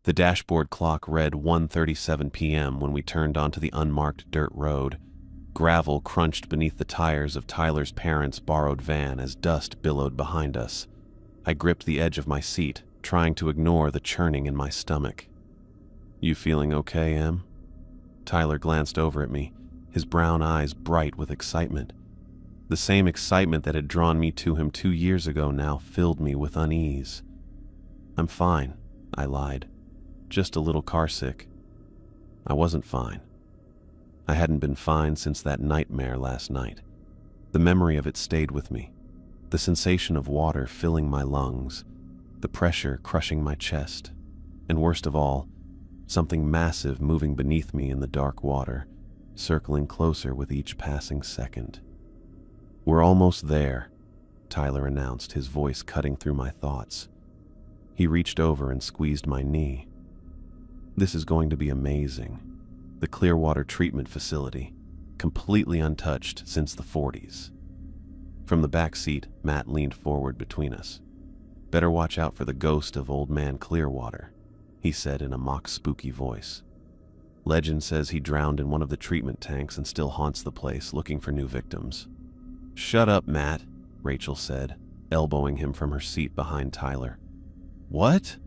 The dashboard clock read 1:37 p.m. when we turned onto the unmarked dirt road. Gravel crunched beneath the tires of Tyler's parents' borrowed van as dust billowed behind us. I gripped the edge of my seat, trying to ignore the churning in my stomach. "You feeling okay, Em?" Tyler glanced over at me, his brown eyes bright with excitement. The same excitement that had drawn me to him 2 years ago now filled me with unease. "I'm fine," I lied. "Just a little carsick." I wasn't fine. I hadn't been fine since that nightmare last night. The memory of it stayed with me. The sensation of water filling my lungs, the pressure crushing my chest, and worst of all, something massive moving beneath me in the dark water, circling closer with each passing second. "We're almost there," Tyler announced, his voice cutting through my thoughts. He reached over and squeezed my knee. "This is going to be amazing. The Clearwater Treatment Facility, completely untouched since the 40s. From the back seat, Matt leaned forward between us. "Better watch out for the ghost of Old Man Clearwater," he said in a mock spooky voice. "Legend says he drowned in one of the treatment tanks and still haunts the place looking for new victims." "Shut up, Matt," Rachel said, elbowing him from her seat behind Tyler. "What?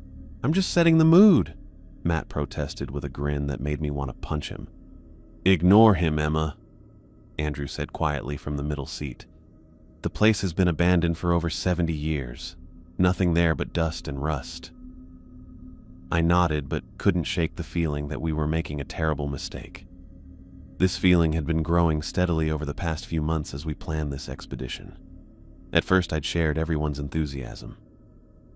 I'm just setting the mood," Matt protested with a grin that made me want to punch him. "Ignore him, Emma," Andrew said quietly from the middle seat. "The place has been abandoned for over 70 years. Nothing there but dust and rust." I nodded but couldn't shake the feeling that we were making a terrible mistake. This feeling had been growing steadily over the past few months as we planned this expedition. At first I'd shared everyone's enthusiasm.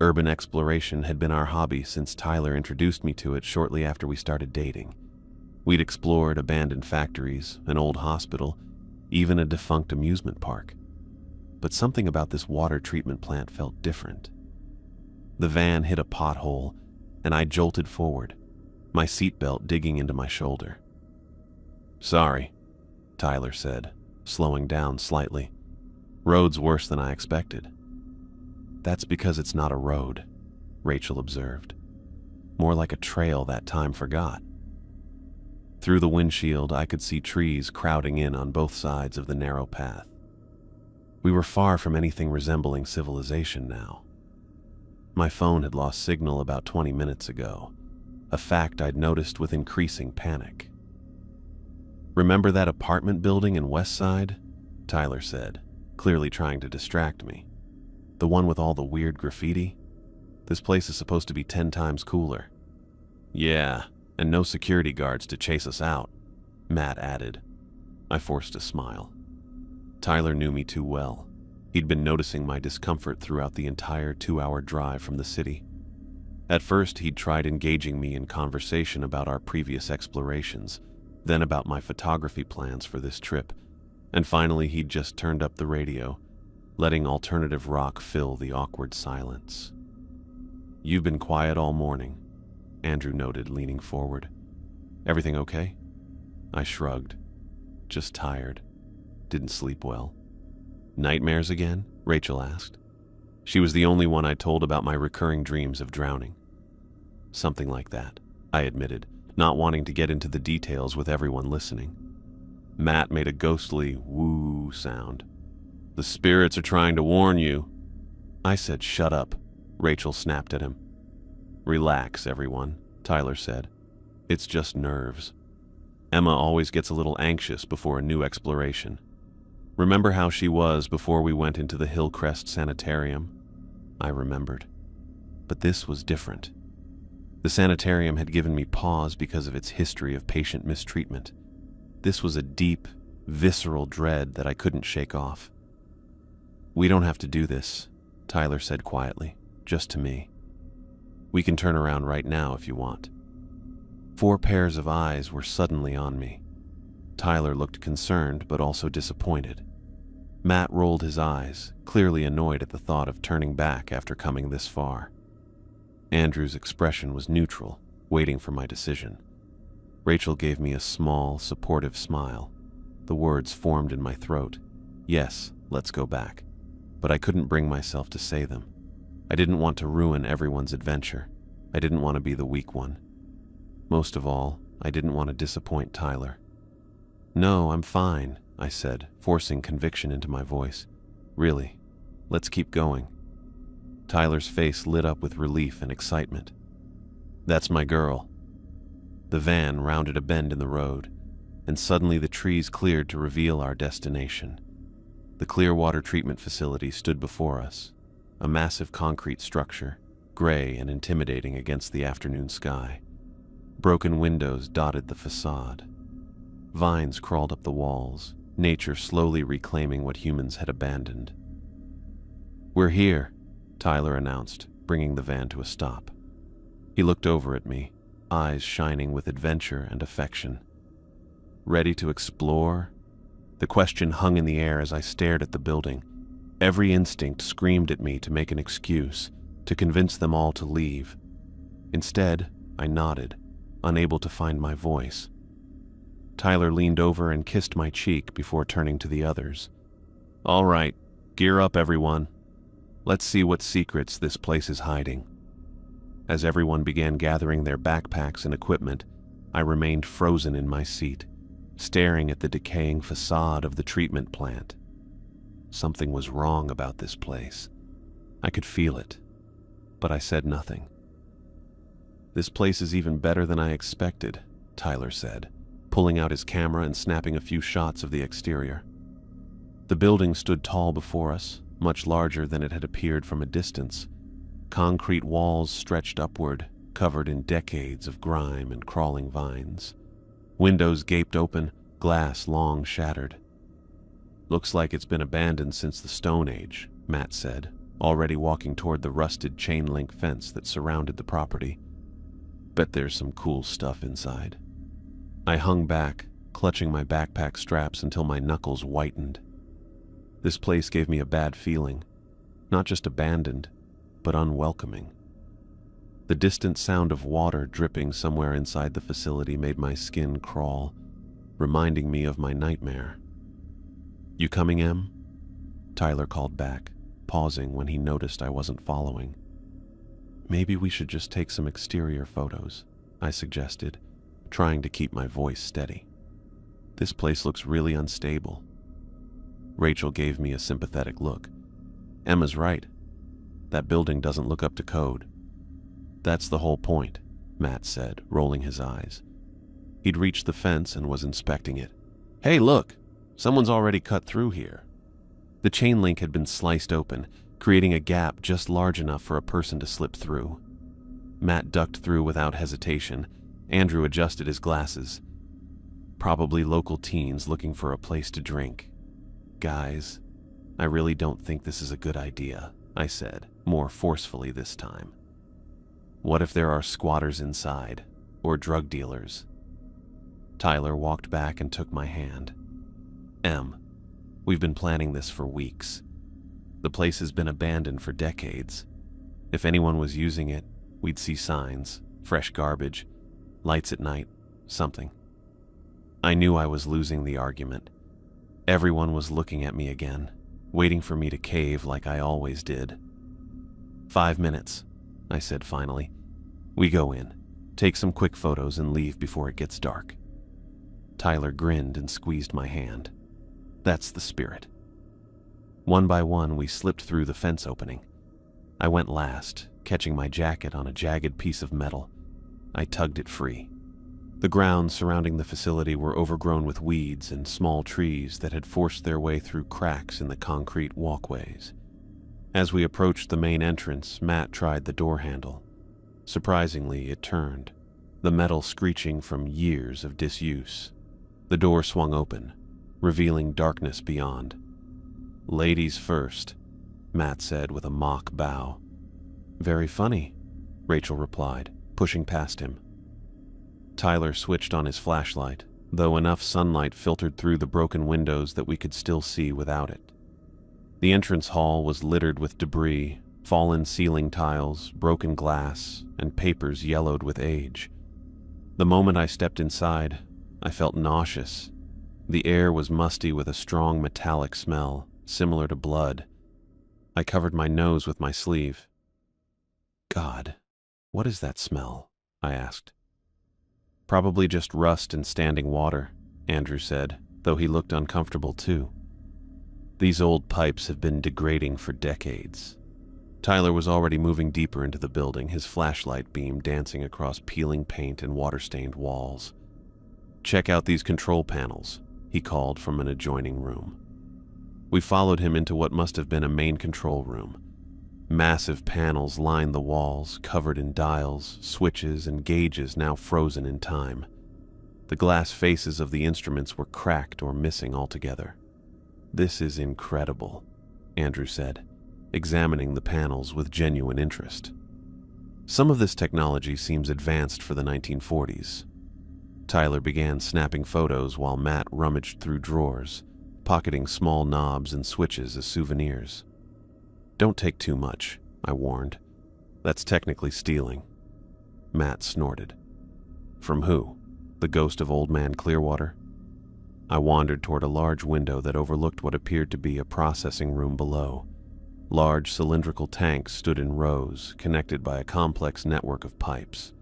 Urban exploration had been our hobby since Tyler introduced me to it shortly after we started dating. We'd explored abandoned factories, an old hospital, even a defunct amusement park. But something about this water treatment plant felt different. The van hit a pothole, and I jolted forward, my seatbelt digging into my shoulder. "Sorry," Tyler said, slowing down slightly. "Road's worse than I expected." "That's because it's not a road," Rachel observed. "More like a trail that time forgot." Through the windshield, I could see trees crowding in on both sides of the narrow path. We were far from anything resembling civilization now. My phone had lost signal about 20 minutes ago, a fact I'd noticed with increasing panic. "Remember that apartment building in West Side?" Tyler said, clearly trying to distract me. "The one with all the weird graffiti? This place is supposed to be 10 times cooler." "Yeah, and no security guards to chase us out," Matt added. I forced a smile. Tyler knew me too well. He'd been noticing my discomfort throughout the entire 2-hour drive from the city. At first, he'd tried engaging me in conversation about our previous explorations, then about my photography plans for this trip, and finally he'd just turned up the radio, letting alternative rock fill the awkward silence. "You've been quiet all morning," Andrew noted, leaning forward. "Everything okay?" I shrugged. "Just tired. Didn't sleep well." "Nightmares again?" Rachel asked. She was the only one I told about my recurring dreams of drowning. "Something like that," I admitted, not wanting to get into the details with everyone listening. Matt made a ghostly woo sound. "The spirits are trying to warn you." I said, "Shut up," Rachel snapped at him. "Relax, everyone," Tyler said. "It's just nerves. Emma always gets a little anxious before a new exploration. Remember how she was before we went into the Hillcrest Sanitarium?" I remembered. But this was different. The sanitarium had given me pause because of its history of patient mistreatment. This was a deep, visceral dread that I couldn't shake off. "We don't have to do this," Tyler said quietly, just to me. "We can turn around right now if you want." 4 pairs of eyes were suddenly on me. Tyler looked concerned but also disappointed. Matt rolled his eyes, clearly annoyed at the thought of turning back after coming this far. Andrew's expression was neutral, waiting for my decision. Rachel gave me a small, supportive smile. The words formed in my throat. Yes, let's go back. But I couldn't bring myself to say them. I didn't want to ruin everyone's adventure. I didn't want to be the weak one. Most of all, I didn't want to disappoint Tyler. "No, I'm fine," I said, forcing conviction into my voice. "Really, let's keep going." Tyler's face lit up with relief and excitement. "That's my girl." The van rounded a bend in the road, and suddenly the trees cleared to reveal our destination. The clear water treatment facility stood before us, a massive concrete structure, gray and intimidating against the afternoon sky. Broken windows dotted the facade. Vines crawled up the walls, nature slowly reclaiming what humans had abandoned. "We're here," Tyler announced, bringing the van to a stop. He looked over at me, eyes shining with adventure and affection. "Ready to explore?" The question hung in the air as I stared at the building. Every instinct screamed at me to make an excuse, to convince them all to leave. Instead, I nodded, unable to find my voice. Tyler leaned over and kissed my cheek before turning to the others. "All right, gear up, everyone. Let's see what secrets this place is hiding." As everyone began gathering their backpacks and equipment, I remained frozen in my seat, staring at the decaying facade of the treatment plant. Something was wrong about this place. I could feel it, but I said nothing. "This place is even better than I expected," Tyler said, pulling out his camera and snapping a few shots of the exterior. The building stood tall before us, much larger than it had appeared from a distance. Concrete walls stretched upward, covered in decades of grime and crawling vines. Windows gaped open, glass long shattered. "Looks like it's been abandoned since the Stone Age," Matt said, already walking toward the rusted chain-link fence that surrounded the property. "Bet there's some cool stuff inside." I hung back, clutching my backpack straps until my knuckles whitened. This place gave me a bad feeling, not just abandoned, but unwelcoming. The distant sound of water dripping somewhere inside the facility made my skin crawl, reminding me of my nightmare. "You coming, Em?" Tyler called back, pausing when he noticed I wasn't following. "Maybe we should just take some exterior photos," I suggested, trying to keep my voice steady. "This place looks really unstable." Rachel gave me a sympathetic look. "Emma's right. That building doesn't look up to code." "That's the whole point," Matt said, rolling his eyes. He'd reached the fence and was inspecting it. "Hey, look! Someone's already cut through here." The chain link had been sliced open, creating a gap just large enough for a person to slip through. Matt ducked through without hesitation. Andrew adjusted his glasses. "Probably local teens looking for a place to drink." "Guys, I really don't think this is a good idea," I said, more forcefully this time. "What if there are squatters inside, or drug dealers?" Tyler walked back and took my hand. "Em, we've been planning this for weeks. The place has been abandoned for decades. If anyone was using it, we'd see signs, fresh garbage, lights at night, something." I knew I was losing the argument. Everyone was looking at me again, waiting for me to cave like I always did. 5 minutes, I said finally. "We go in, take some quick photos, and leave before it gets dark." Tyler grinned and squeezed my hand. "That's the spirit." One by one, we slipped through the fence opening. I went last, catching my jacket on a jagged piece of metal. I tugged it free. The grounds surrounding the facility were overgrown with weeds and small trees that had forced their way through cracks in the concrete walkways. As we approached the main entrance, Matt tried the door handle. Surprisingly, it turned, the metal screeching from years of disuse. The door swung open, revealing darkness beyond. "Ladies first," Matt said with a mock bow. "Very funny," Rachel replied, pushing past him. Tyler switched on his flashlight, though enough sunlight filtered through the broken windows that we could still see without it. The entrance hall was littered with debris, fallen ceiling tiles, broken glass, and papers yellowed with age. The moment I stepped inside, I felt nauseous. The air was musty with a strong metallic smell, similar to blood. I covered my nose with my sleeve. God, "What is that smell?" I asked. "Probably just rust and standing water," Andrew said, though he looked uncomfortable too. "These old pipes have been degrading for decades." Tyler was already moving deeper into the building, his flashlight beam dancing across peeling paint and water-stained walls. "Check out these control panels," he called from an adjoining room. We followed him into what must have been a main control room. Massive panels lined the walls, covered in dials, switches, and gauges now frozen in time. The glass faces of the instruments were cracked or missing altogether. "This is incredible," Andrew said, examining the panels with genuine interest. "Some of this technology seems advanced for the 1940s. Tyler began snapping photos while Matt rummaged through drawers, pocketing small knobs and switches as souvenirs. "Don't take too much," I warned. "That's technically stealing." Matt snorted. "From who? The ghost of Old Man Clearwater?" I wandered toward a large window that overlooked what appeared to be a processing room below. Large cylindrical tanks stood in rows, connected by a complex network of pipes.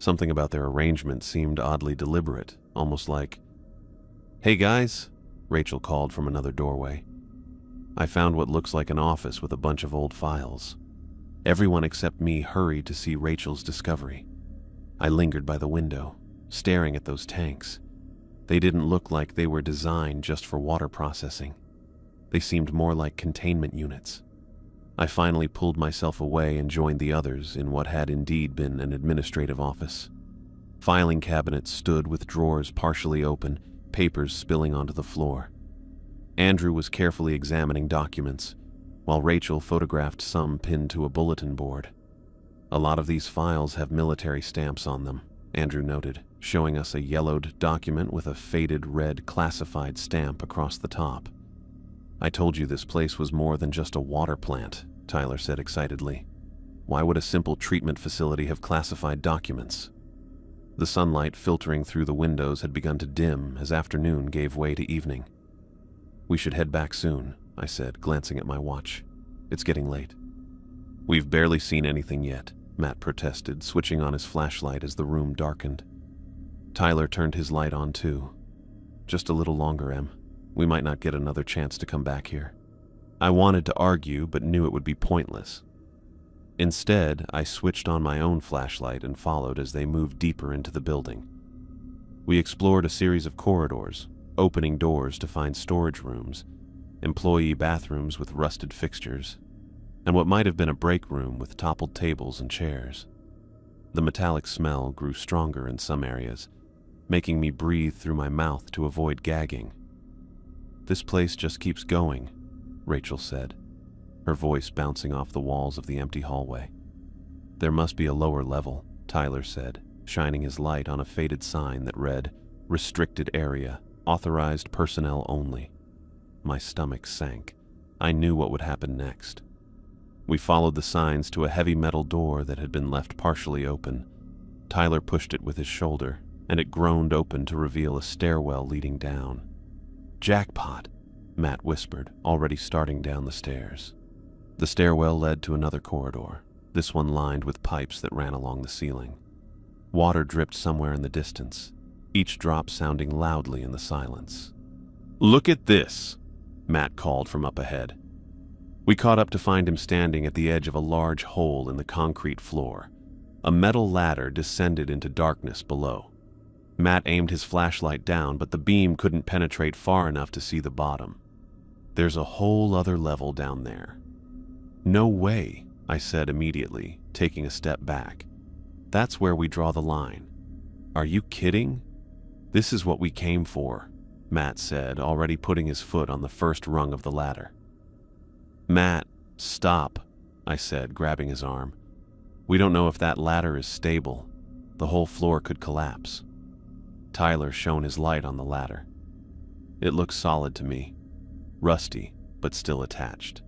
Something about their arrangement seemed oddly deliberate, almost like, "Hey guys," Rachel called from another doorway. I found what looks like an office with a bunch of old files. Everyone except me hurried to see Rachel's discovery. I lingered by the window, staring at those tanks. They didn't look like they were designed just for water processing. They seemed more like containment units. I finally pulled myself away and joined the others in what had indeed been an administrative office. Filing cabinets stood with drawers partially open, papers spilling onto the floor. Andrew was carefully examining documents, while Rachel photographed some pinned to a bulletin board. "A lot of these files have military stamps on them," Andrew noted, showing us a yellowed document with a faded red classified stamp across the top. "I told you this place was more than just a water plant," Tyler said excitedly. "Why would a simple treatment facility have classified documents?" The sunlight filtering through the windows had begun to dim as afternoon gave way to evening. "We should head back soon," I said, glancing at my watch. "It's getting late." "We've barely seen anything yet," Matt protested, switching on his flashlight as the room darkened. Tyler turned his light on too. "Just a little longer, Em. We might not get another chance to come back here." I wanted to argue, but knew it would be pointless. Instead, I switched on my own flashlight and followed as they moved deeper into the building. We explored a series of corridors, opening doors to find storage rooms, employee bathrooms with rusted fixtures, and what might have been a break room with toppled tables and chairs. The metallic smell grew stronger in some areas, making me breathe through my mouth to avoid gagging. "This place just keeps going," Rachel said, her voice bouncing off the walls of the empty hallway. "There must be a lower level," Tyler said, shining his light on a faded sign that read, "Restricted Area, Authorized Personnel Only." My stomach sank. I knew what would happen next. We followed the signs to a heavy metal door that had been left partially open. Tyler pushed it with his shoulder, and it groaned open to reveal a stairwell leading down. "Jackpot," Matt whispered, already starting down the stairs. The stairwell led to another corridor, this one lined with pipes that ran along the ceiling. Water dripped somewhere in the distance, each drop sounding loudly in the silence. "Look at this," Matt called from up ahead. We caught up to find him standing at the edge of a large hole in the concrete floor. A metal ladder descended into darkness below. Matt aimed his flashlight down, but the beam couldn't penetrate far enough to see the bottom. "There's a whole other level down there." "No way," I said immediately, taking a step back. "That's where we draw the line." "Are you kidding?" "This is what we came for," Matt said, already putting his foot on the first rung of the ladder. "Matt, stop," I said, grabbing his arm. "We don't know if that ladder is stable. The whole floor could collapse." Tyler shone his light on the ladder. "It looks solid to me. Rusty, but still attached."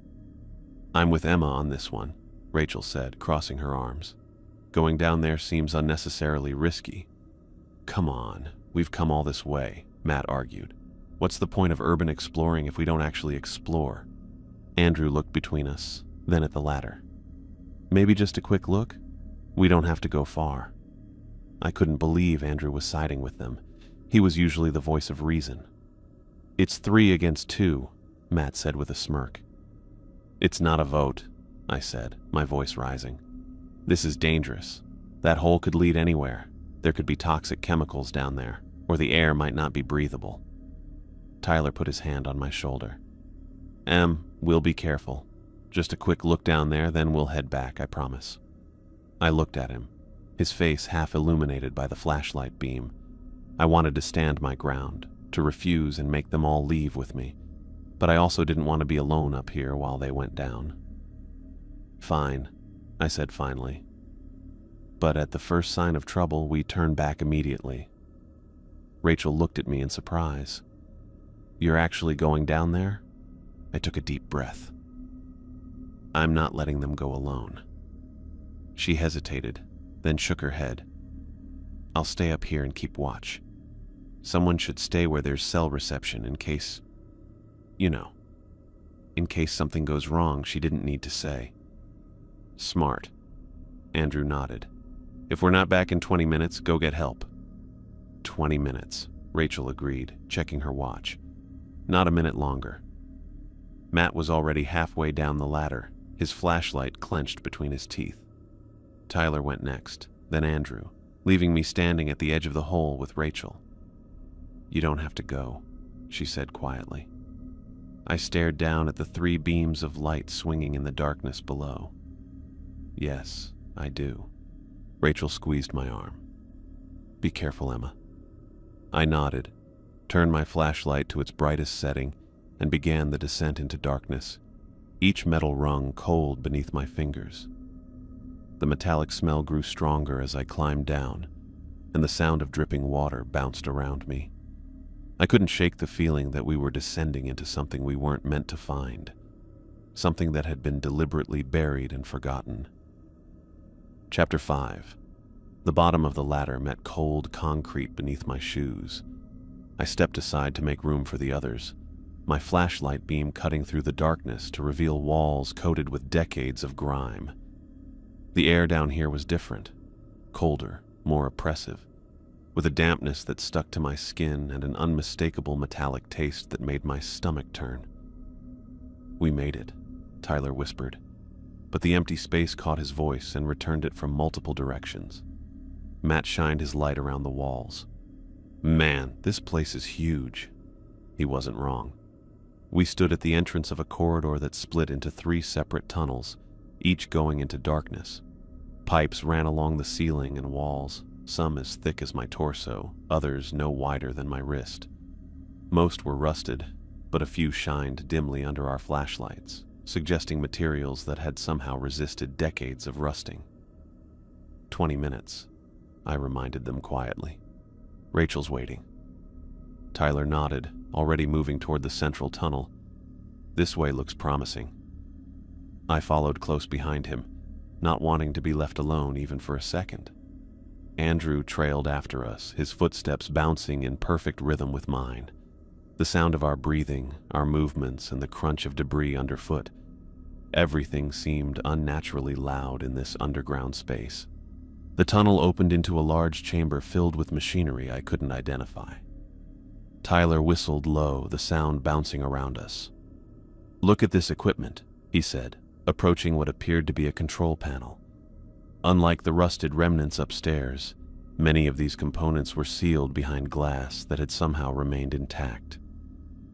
"I'm with Emma on this one," Rachel said, crossing her arms. "Going down there seems unnecessarily risky." "Come on, we've come all this way," Matt argued. "What's the point of urban exploring if we don't actually explore?" Andrew looked between us, then at the ladder. "Maybe just a quick look?" We don't have to go far. I couldn't believe Andrew was siding with them. He was usually the voice of reason. It's 3 against 2, Matt said with a smirk. It's not a vote, I said, my voice rising. This is dangerous. That hole could lead anywhere. There could be toxic chemicals down there, or the air might not be breathable. Tyler put his hand on my shoulder. We'll be careful. Just a quick look down there, then we'll head back, I promise. I looked at him, his face half illuminated by the flashlight beam. I wanted to stand my ground, to refuse and make them all leave with me, but I also didn't want to be alone up here while they went down. Fine, I said finally. But at the first sign of trouble, we turned back immediately. Rachel looked at me in surprise. You're actually going down there? I took a deep breath. I'm not letting them go alone. She hesitated, then shook her head. I'll stay up here and keep watch. Someone should stay where there's cell reception in case, in case something goes wrong, she didn't need to say. Smart. Andrew nodded. If we're not back in 20 minutes, go get help. 20 minutes, Rachel agreed, checking her watch. Not a minute longer. Matt was already halfway down the ladder, his flashlight clenched between his teeth. Tyler went next, then Andrew, leaving me standing at the edge of the hole with Rachel. You don't have to go, she said quietly. I stared down at the 3 beams of light swinging in the darkness below. Yes, I do. Rachel squeezed my arm. Be careful, Emma. I nodded, turned my flashlight to its brightest setting, and began the descent into darkness, each metal rung cold beneath my fingers. The metallic smell grew stronger as I climbed down, and the sound of dripping water bounced around me. I couldn't shake the feeling that we were descending into something we weren't meant to find, something that had been deliberately buried and forgotten. Chapter 5. The bottom of the ladder met cold concrete beneath my shoes. I stepped aside to make room for the others, my flashlight beam cutting through the darkness to reveal walls coated with decades of grime. The air down here was different, colder, more oppressive, with a dampness that stuck to my skin and an unmistakable metallic taste that made my stomach turn. We made it, Tyler whispered, but the empty space caught his voice and returned it from multiple directions. Matt shined his light around the walls. Man, this place is huge. He wasn't wrong. We stood at the entrance of a corridor that split into 3 separate tunnels, each going into darkness. Pipes ran along the ceiling and walls, some as thick as my torso, others no wider than my wrist. Most were rusted, but a few shined dimly under our flashlights, suggesting materials that had somehow resisted decades of rusting. 20 minutes, I reminded them quietly. Rachel's waiting. Tyler nodded, already moving toward the central tunnel. This way looks promising. I followed close behind him, not wanting to be left alone even for a second. Andrew trailed after us, his footsteps bouncing in perfect rhythm with mine. The sound of our breathing, our movements, and the crunch of debris underfoot. Everything seemed unnaturally loud in this underground space. The tunnel opened into a large chamber filled with machinery I couldn't identify. Tyler whistled low, the sound bouncing around us. Look at this equipment, he said, approaching what appeared to be a control panel. Unlike the rusted remnants upstairs, many of these components were sealed behind glass that had somehow remained intact.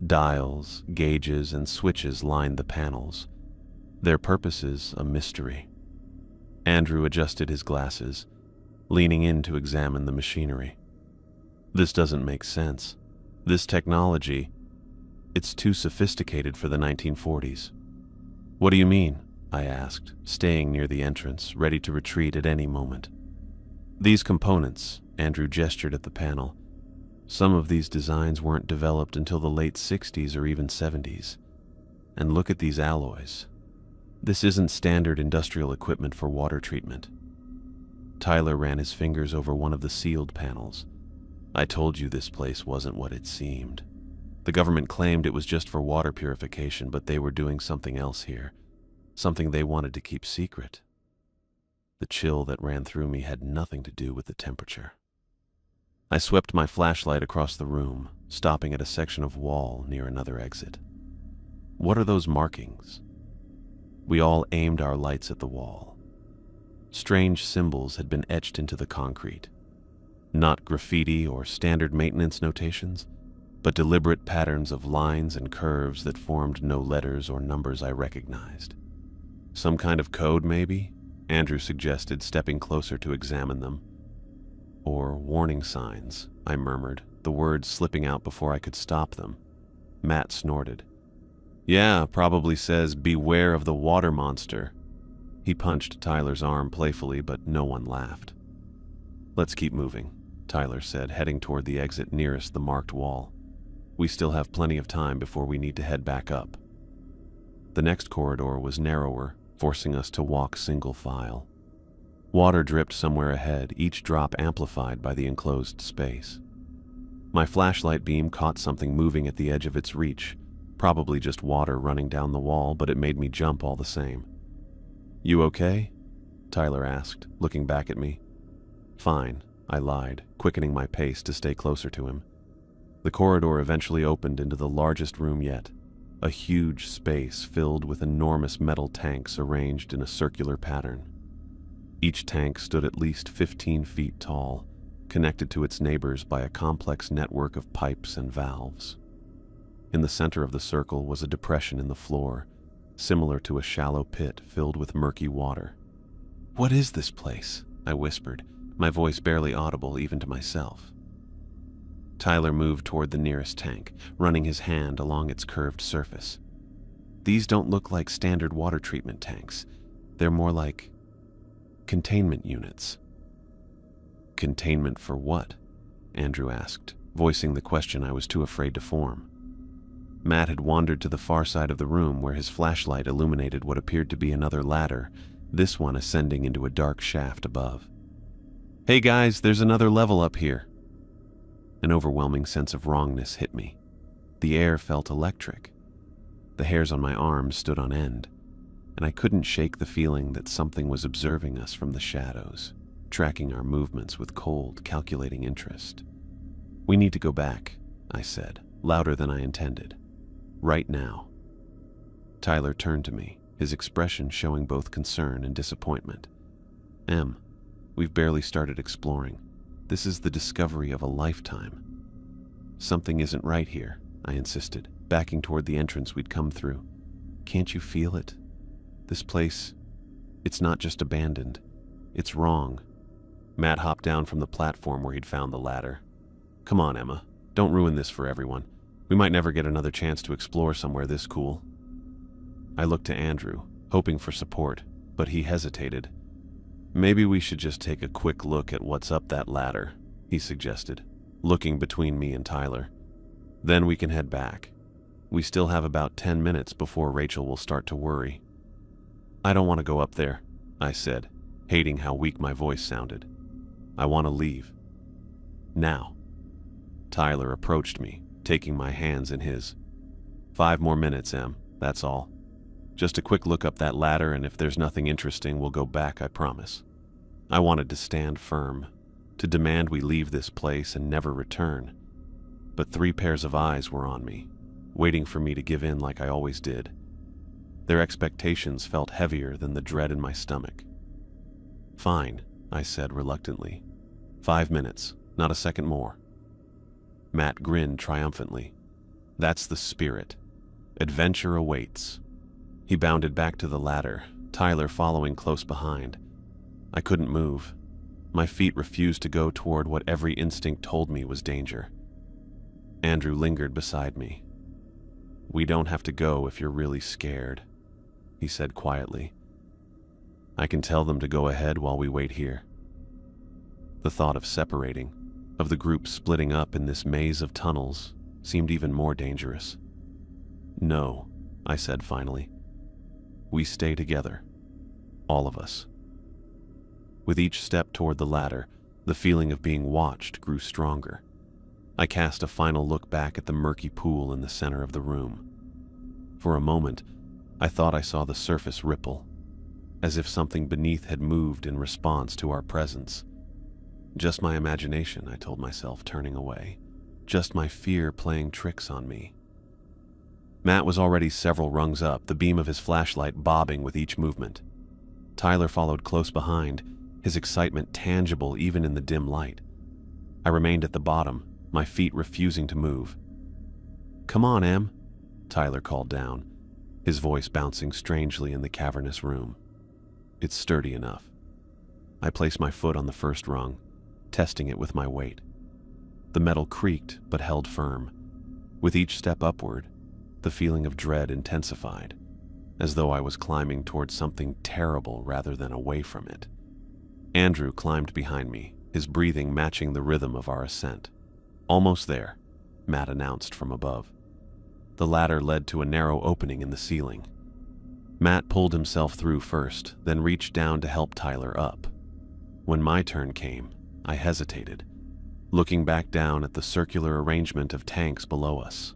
Dials, gauges, and switches lined the panels, their purposes a mystery. Andrew adjusted his glasses, leaning in to examine the machinery. This doesn't make sense. This technology, it's too sophisticated for the 1940s. What do you mean? I asked, staying near the entrance, ready to retreat at any moment. These components, Andrew gestured at the panel. Some of these designs weren't developed until the late 60s or even 70s. And look at these alloys. This isn't standard industrial equipment for water treatment. Tyler ran his fingers over one of the sealed panels. I told you this place wasn't what it seemed. The government claimed it was just for water purification, but they were doing something else here. Something they wanted to keep secret. The chill that ran through me had nothing to do with the temperature. I swept my flashlight across the room, stopping at a section of wall near another exit. What are those markings? We all aimed our lights at the wall. Strange symbols had been etched into the concrete. Not graffiti or standard maintenance notations, but deliberate patterns of lines and curves that formed no letters or numbers I recognized. Some kind of code, maybe? Andrew suggested, stepping closer to examine them. Or warning signs, I murmured, the words slipping out before I could stop them. Matt snorted. Yeah, probably says, "Beware of the water monster." He punched Tyler's arm playfully, but no one laughed. Let's keep moving, Tyler said, heading toward the exit nearest the marked wall. We still have plenty of time before we need to head back up. The next corridor was narrower, forcing us to walk single file. Water dripped somewhere ahead, each drop amplified by the enclosed space. My flashlight beam caught something moving at the edge of its reach, probably just water running down the wall, but it made me jump all the same. You okay? Tyler asked, looking back at me. Fine, I lied, quickening my pace to stay closer to him. The corridor eventually opened into the largest room yet, a huge space filled with enormous metal tanks arranged in a circular pattern. Each tank stood at least 15 feet tall, connected to its neighbors by a complex network of pipes and valves. In the center of the circle was a depression in the floor, similar to a shallow pit filled with murky water. What is this place? I whispered, my voice barely audible even to myself. Tyler moved toward the nearest tank, running his hand along its curved surface. These don't look like standard water treatment tanks. They're more like containment units. Containment for what? Andrew asked, voicing the question I was too afraid to form. Matt had wandered to the far side of the room where his flashlight illuminated what appeared to be another ladder, this one ascending into a dark shaft above. Hey guys, there's another level up here. An overwhelming sense of wrongness hit me. The air felt electric. The hairs on my arms stood on end, and I couldn't shake the feeling that something was observing us from the shadows, tracking our movements with cold, calculating interest. We need to go back, I said, louder than I intended. Right now. Tyler turned to me, his expression showing both concern and disappointment. Em, we've barely started exploring. This is the discovery of a lifetime. Something isn't right here, I insisted, backing toward the entrance we'd come through. Can't you feel it? This place, it's not just abandoned. It's wrong. Matt hopped down from the platform where he'd found the ladder. Come on, Emma. Don't ruin this for everyone. We might never get another chance to explore somewhere this cool. I looked to Andrew, hoping for support, but he hesitated. Maybe we should just take a quick look at what's up that ladder, he suggested, looking between me and Tyler. Then we can head back. We still have about 10 minutes before Rachel will start to worry. I don't want to go up there, I said, hating how weak my voice sounded. I want to leave. Now. Tyler approached me, taking my hands in his. 5 more minutes, Em, that's all. Just a quick look up that ladder, and if there's nothing interesting, we'll go back, I promise. I wanted to stand firm, to demand we leave this place and never return. But 3 pairs of eyes were on me, waiting for me to give in like I always did. Their expectations felt heavier than the dread in my stomach. Fine, I said reluctantly. 5 minutes, not a second more. Matt grinned triumphantly. That's the spirit. Adventure awaits. He bounded back to the ladder, Tyler following close behind. I couldn't move. My feet refused to go toward what every instinct told me was danger. Andrew lingered beside me. We don't have to go if you're really scared, he said quietly. I can tell them to go ahead while we wait here. The thought of separating, of the group splitting up in this maze of tunnels, seemed even more dangerous. No, I said finally. We stay together. All of us. With each step toward the ladder, the feeling of being watched grew stronger. I cast a final look back at the murky pool in the center of the room. For a moment, I thought I saw the surface ripple. as if something beneath had moved in response to our presence. Just my imagination, I told myself, turning away. Just my fear playing tricks on me. Matt was already several rungs up, the beam of his flashlight bobbing with each movement. Tyler followed close behind, his excitement tangible even in the dim light. I remained at the bottom, my feet refusing to move. "Come on, Em," Tyler called down, his voice bouncing strangely in the cavernous room. "It's sturdy enough." I placed my foot on the first rung, testing it with my weight. The metal creaked but held firm. With each step upward, the feeling of dread intensified, as though I was climbing towards something terrible rather than away from it. Andrew climbed behind me, his breathing matching the rhythm of our ascent. "Almost there," Matt announced from above. The ladder led to a narrow opening in the ceiling. Matt pulled himself through first, then reached down to help Tyler up. When my turn came, I hesitated, looking back down at the circular arrangement of tanks below us.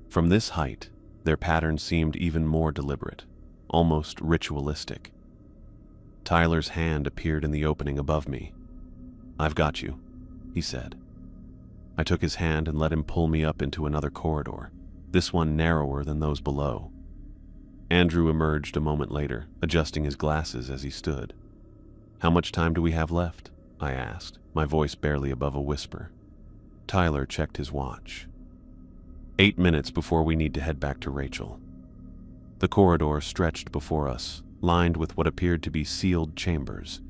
From this height, their pattern seemed even more deliberate, almost ritualistic. Tyler's hand appeared in the opening above me. "I've got you," he said. I took his hand and let him pull me up into another corridor, this one narrower than those below. Andrew emerged a moment later, adjusting his glasses as he stood. "How much time do we have left?" I asked, my voice barely above a whisper. Tyler checked his watch. 8 minutes before we need to head back to Rachel. The corridor stretched before us, lined with what appeared to be sealed chambers.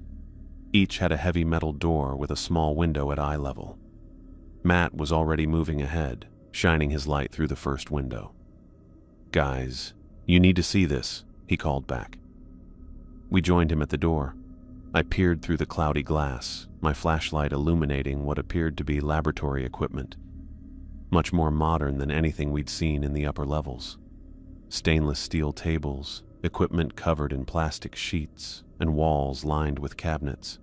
Each had a heavy metal door with a small window at eye level. Matt was already moving ahead, shining his light through the first window. "Guys, you need to see this," he called back. We joined him at the door. I peered through the cloudy glass, my flashlight illuminating what appeared to be laboratory equipment, much more modern than anything we'd seen in the upper levels. Stainless steel tables, equipment covered in plastic sheets, and walls lined with cabinets.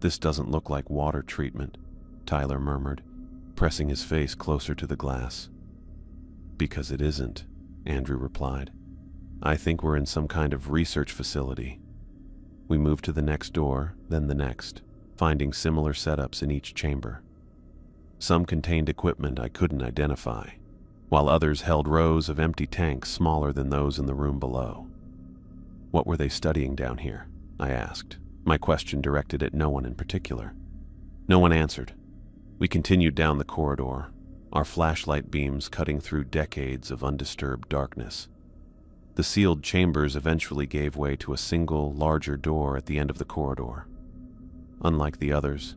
"This doesn't look like water treatment," Tyler murmured, pressing his face closer to the glass. "Because it isn't," Andrew replied. "I think we're in some kind of research facility." We moved to the next door, then the next, finding similar setups in each chamber. Some contained equipment I couldn't identify, while others held rows of empty tanks smaller than those in the room below. "What were they studying down here?" I asked, my question directed at no one in particular. No one answered. We continued down the corridor, our flashlight beams cutting through decades of undisturbed darkness. The sealed chambers eventually gave way to a single, larger door at the end of the corridor. Unlike the others,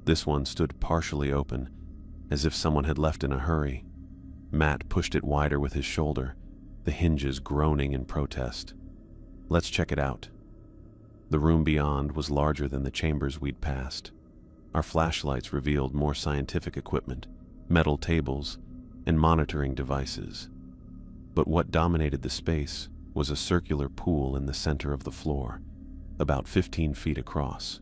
this one stood partially open, as if someone had left in a hurry. Matt pushed it wider with his shoulder, the hinges groaning in protest. "Let's check it out." The room beyond was larger than the chambers we'd passed. Our flashlights revealed more scientific equipment, metal tables, and monitoring devices. But what dominated the space was a circular pool in the center of the floor, about 15 feet across.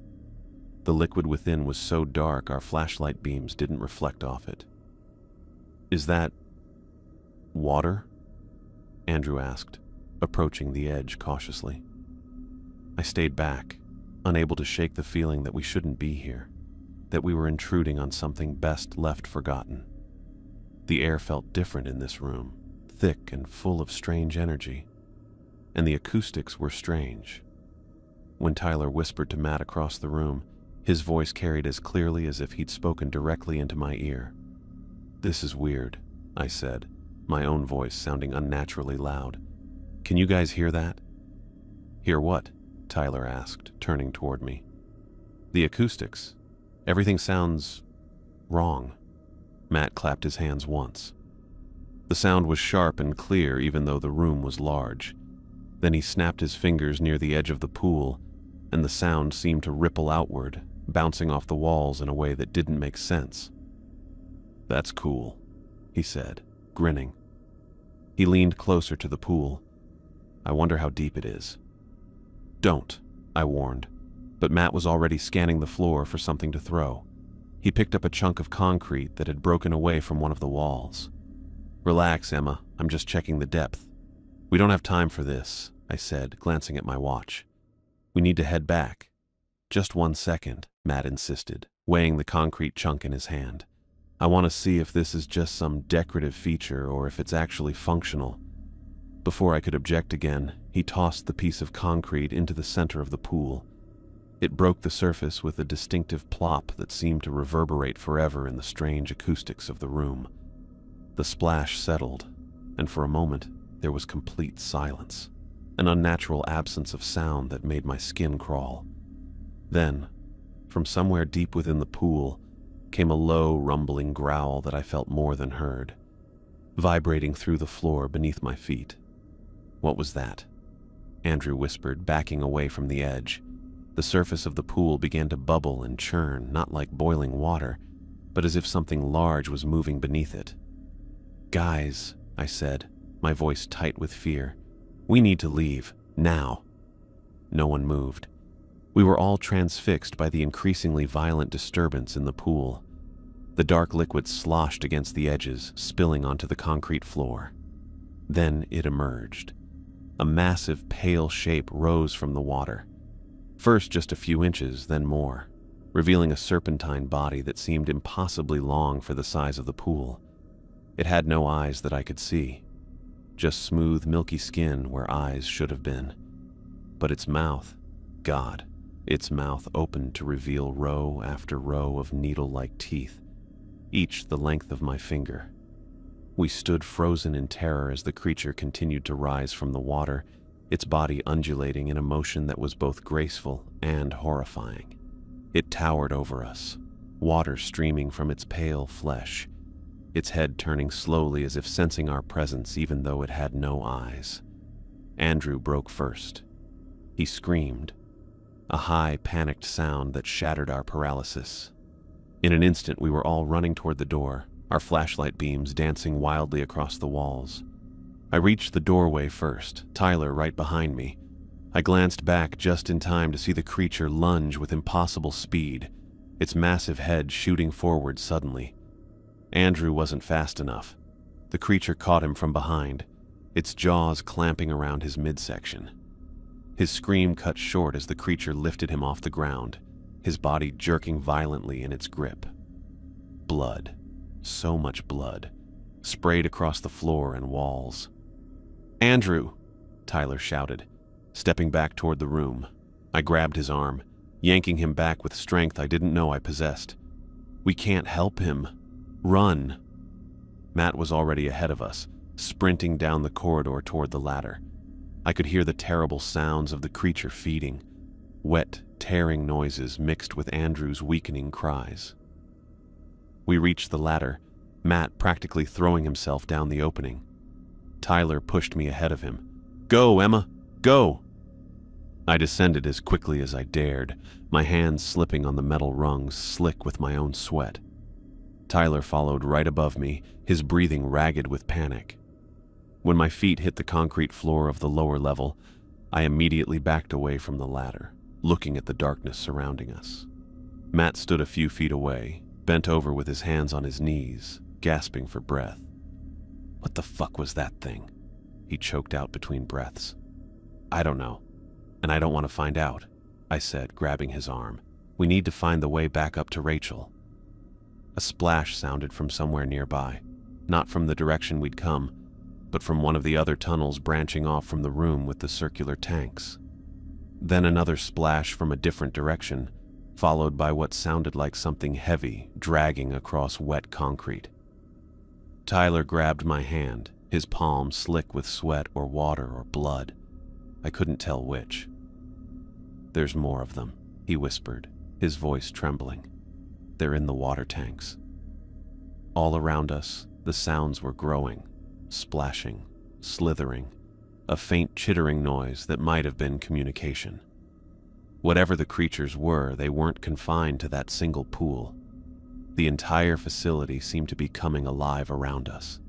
The liquid within was so dark our flashlight beams didn't reflect off it. "Is that water?" Andrew asked, approaching the edge cautiously. I stayed back, unable to shake the feeling that we shouldn't be here, that we were intruding on something best left forgotten. The air felt different in this room, thick and full of strange energy, and the acoustics were strange. When Tyler whispered to Matt across the room, his voice carried as clearly as if he'd spoken directly into my ear. "This is weird," I said, my own voice sounding unnaturally loud. "Can you guys hear that?" "Hear what?" Tyler asked, turning toward me. "The acoustics. Everything sounds wrong." Matt clapped his hands once. The sound was sharp and clear even though the room was large. Then he snapped his fingers near the edge of the pool, and the sound seemed to ripple outward, bouncing off the walls in a way that didn't make sense. "That's cool," he said, grinning. He leaned closer to the pool. "I wonder how deep it is." "Don't," I warned, but Matt was already scanning the floor for something to throw. He picked up a chunk of concrete that had broken away from one of the walls. "Relax, Emma. I'm just checking the depth. We don't have time for this," I said, glancing at my watch. "We need to head back." "Just 1 second, Matt insisted, weighing the concrete chunk in his hand. "I want to see if this is just some decorative feature or if it's actually functional." Before I could object again, he tossed the piece of concrete into the center of the pool. It broke the surface with a distinctive plop that seemed to reverberate forever in the strange acoustics of the room. The splash settled, and for a moment there was complete silence, an unnatural absence of sound that made my skin crawl. Then, from somewhere deep within the pool, came a low, rumbling growl that I felt more than heard, vibrating through the floor beneath my feet. "What was that?" Andrew whispered, backing away from the edge. The surface of the pool began to bubble and churn, not like boiling water, but as if something large was moving beneath it. "Guys," I said, my voice tight with fear, "we need to leave, now." No one moved. We were all transfixed by the increasingly violent disturbance in the pool. The dark liquid sloshed against the edges, spilling onto the concrete floor. Then it emerged. A massive, pale shape rose from the water. First just a few inches, then more, revealing a serpentine body that seemed impossibly long for the size of the pool. It had no eyes that I could see, just smooth, milky skin where eyes should have been. But its mouth, God, its mouth opened to reveal row after row of needle-like teeth, each the length of my finger. We stood frozen in terror as the creature continued to rise from the water, its body undulating in a motion that was both graceful and horrifying. It towered over us, water streaming from its pale flesh, its head turning slowly as if sensing our presence even though it had no eyes. Andrew broke first. He screamed, a high, panicked sound that shattered our paralysis. In an instant, we were all running toward the door, our flashlight beams dancing wildly across the walls. I reached the doorway first, Tyler right behind me. I glanced back just in time to see the creature lunge with impossible speed, its massive head shooting forward suddenly. Andrew wasn't fast enough. The creature caught him from behind, its jaws clamping around his midsection. His scream cut short as the creature lifted him off the ground, his body jerking violently in its grip. Blood, so much blood, sprayed across the floor and walls. "Andrew!" Tyler shouted, stepping back toward the room. I grabbed his arm, yanking him back with strength I didn't know I possessed. "We can't help him. Run!" Matt was already ahead of us, sprinting down the corridor toward the ladder. I could hear the terrible sounds of the creature feeding, wet, tearing noises mixed with Andrew's weakening cries. We reached the ladder, Matt practically throwing himself down the opening. Tyler pushed me ahead of him. "Go, Emma, go!" I descended as quickly as I dared, my hands slipping on the metal rungs, slick with my own sweat. Tyler followed right above me, his breathing ragged with panic. When my feet hit the concrete floor of the lower level, I immediately backed away from the ladder, looking at the darkness surrounding us. Matt stood a few feet away, bent over with his hands on his knees, gasping for breath. "What the fuck was that thing?" he choked out between breaths. "I don't know, and I don't want to find out," I said, grabbing his arm. "We need to find the way back up to Rachel." A splash sounded from somewhere nearby, not from the direction we'd come, but from one of the other tunnels branching off from the room with the circular tanks. Then another splash from a different direction, followed by what sounded like something heavy dragging across wet concrete. Tyler grabbed my hand, his palm slick with sweat or water or blood. I couldn't tell which. "There's more of them," he whispered, his voice trembling. "They're in the water tanks." All around us, the sounds were growing, splashing, slithering, a faint chittering noise that might have been communication. Whatever the creatures were, they weren't confined to that single pool. The entire facility seemed to be coming alive around us.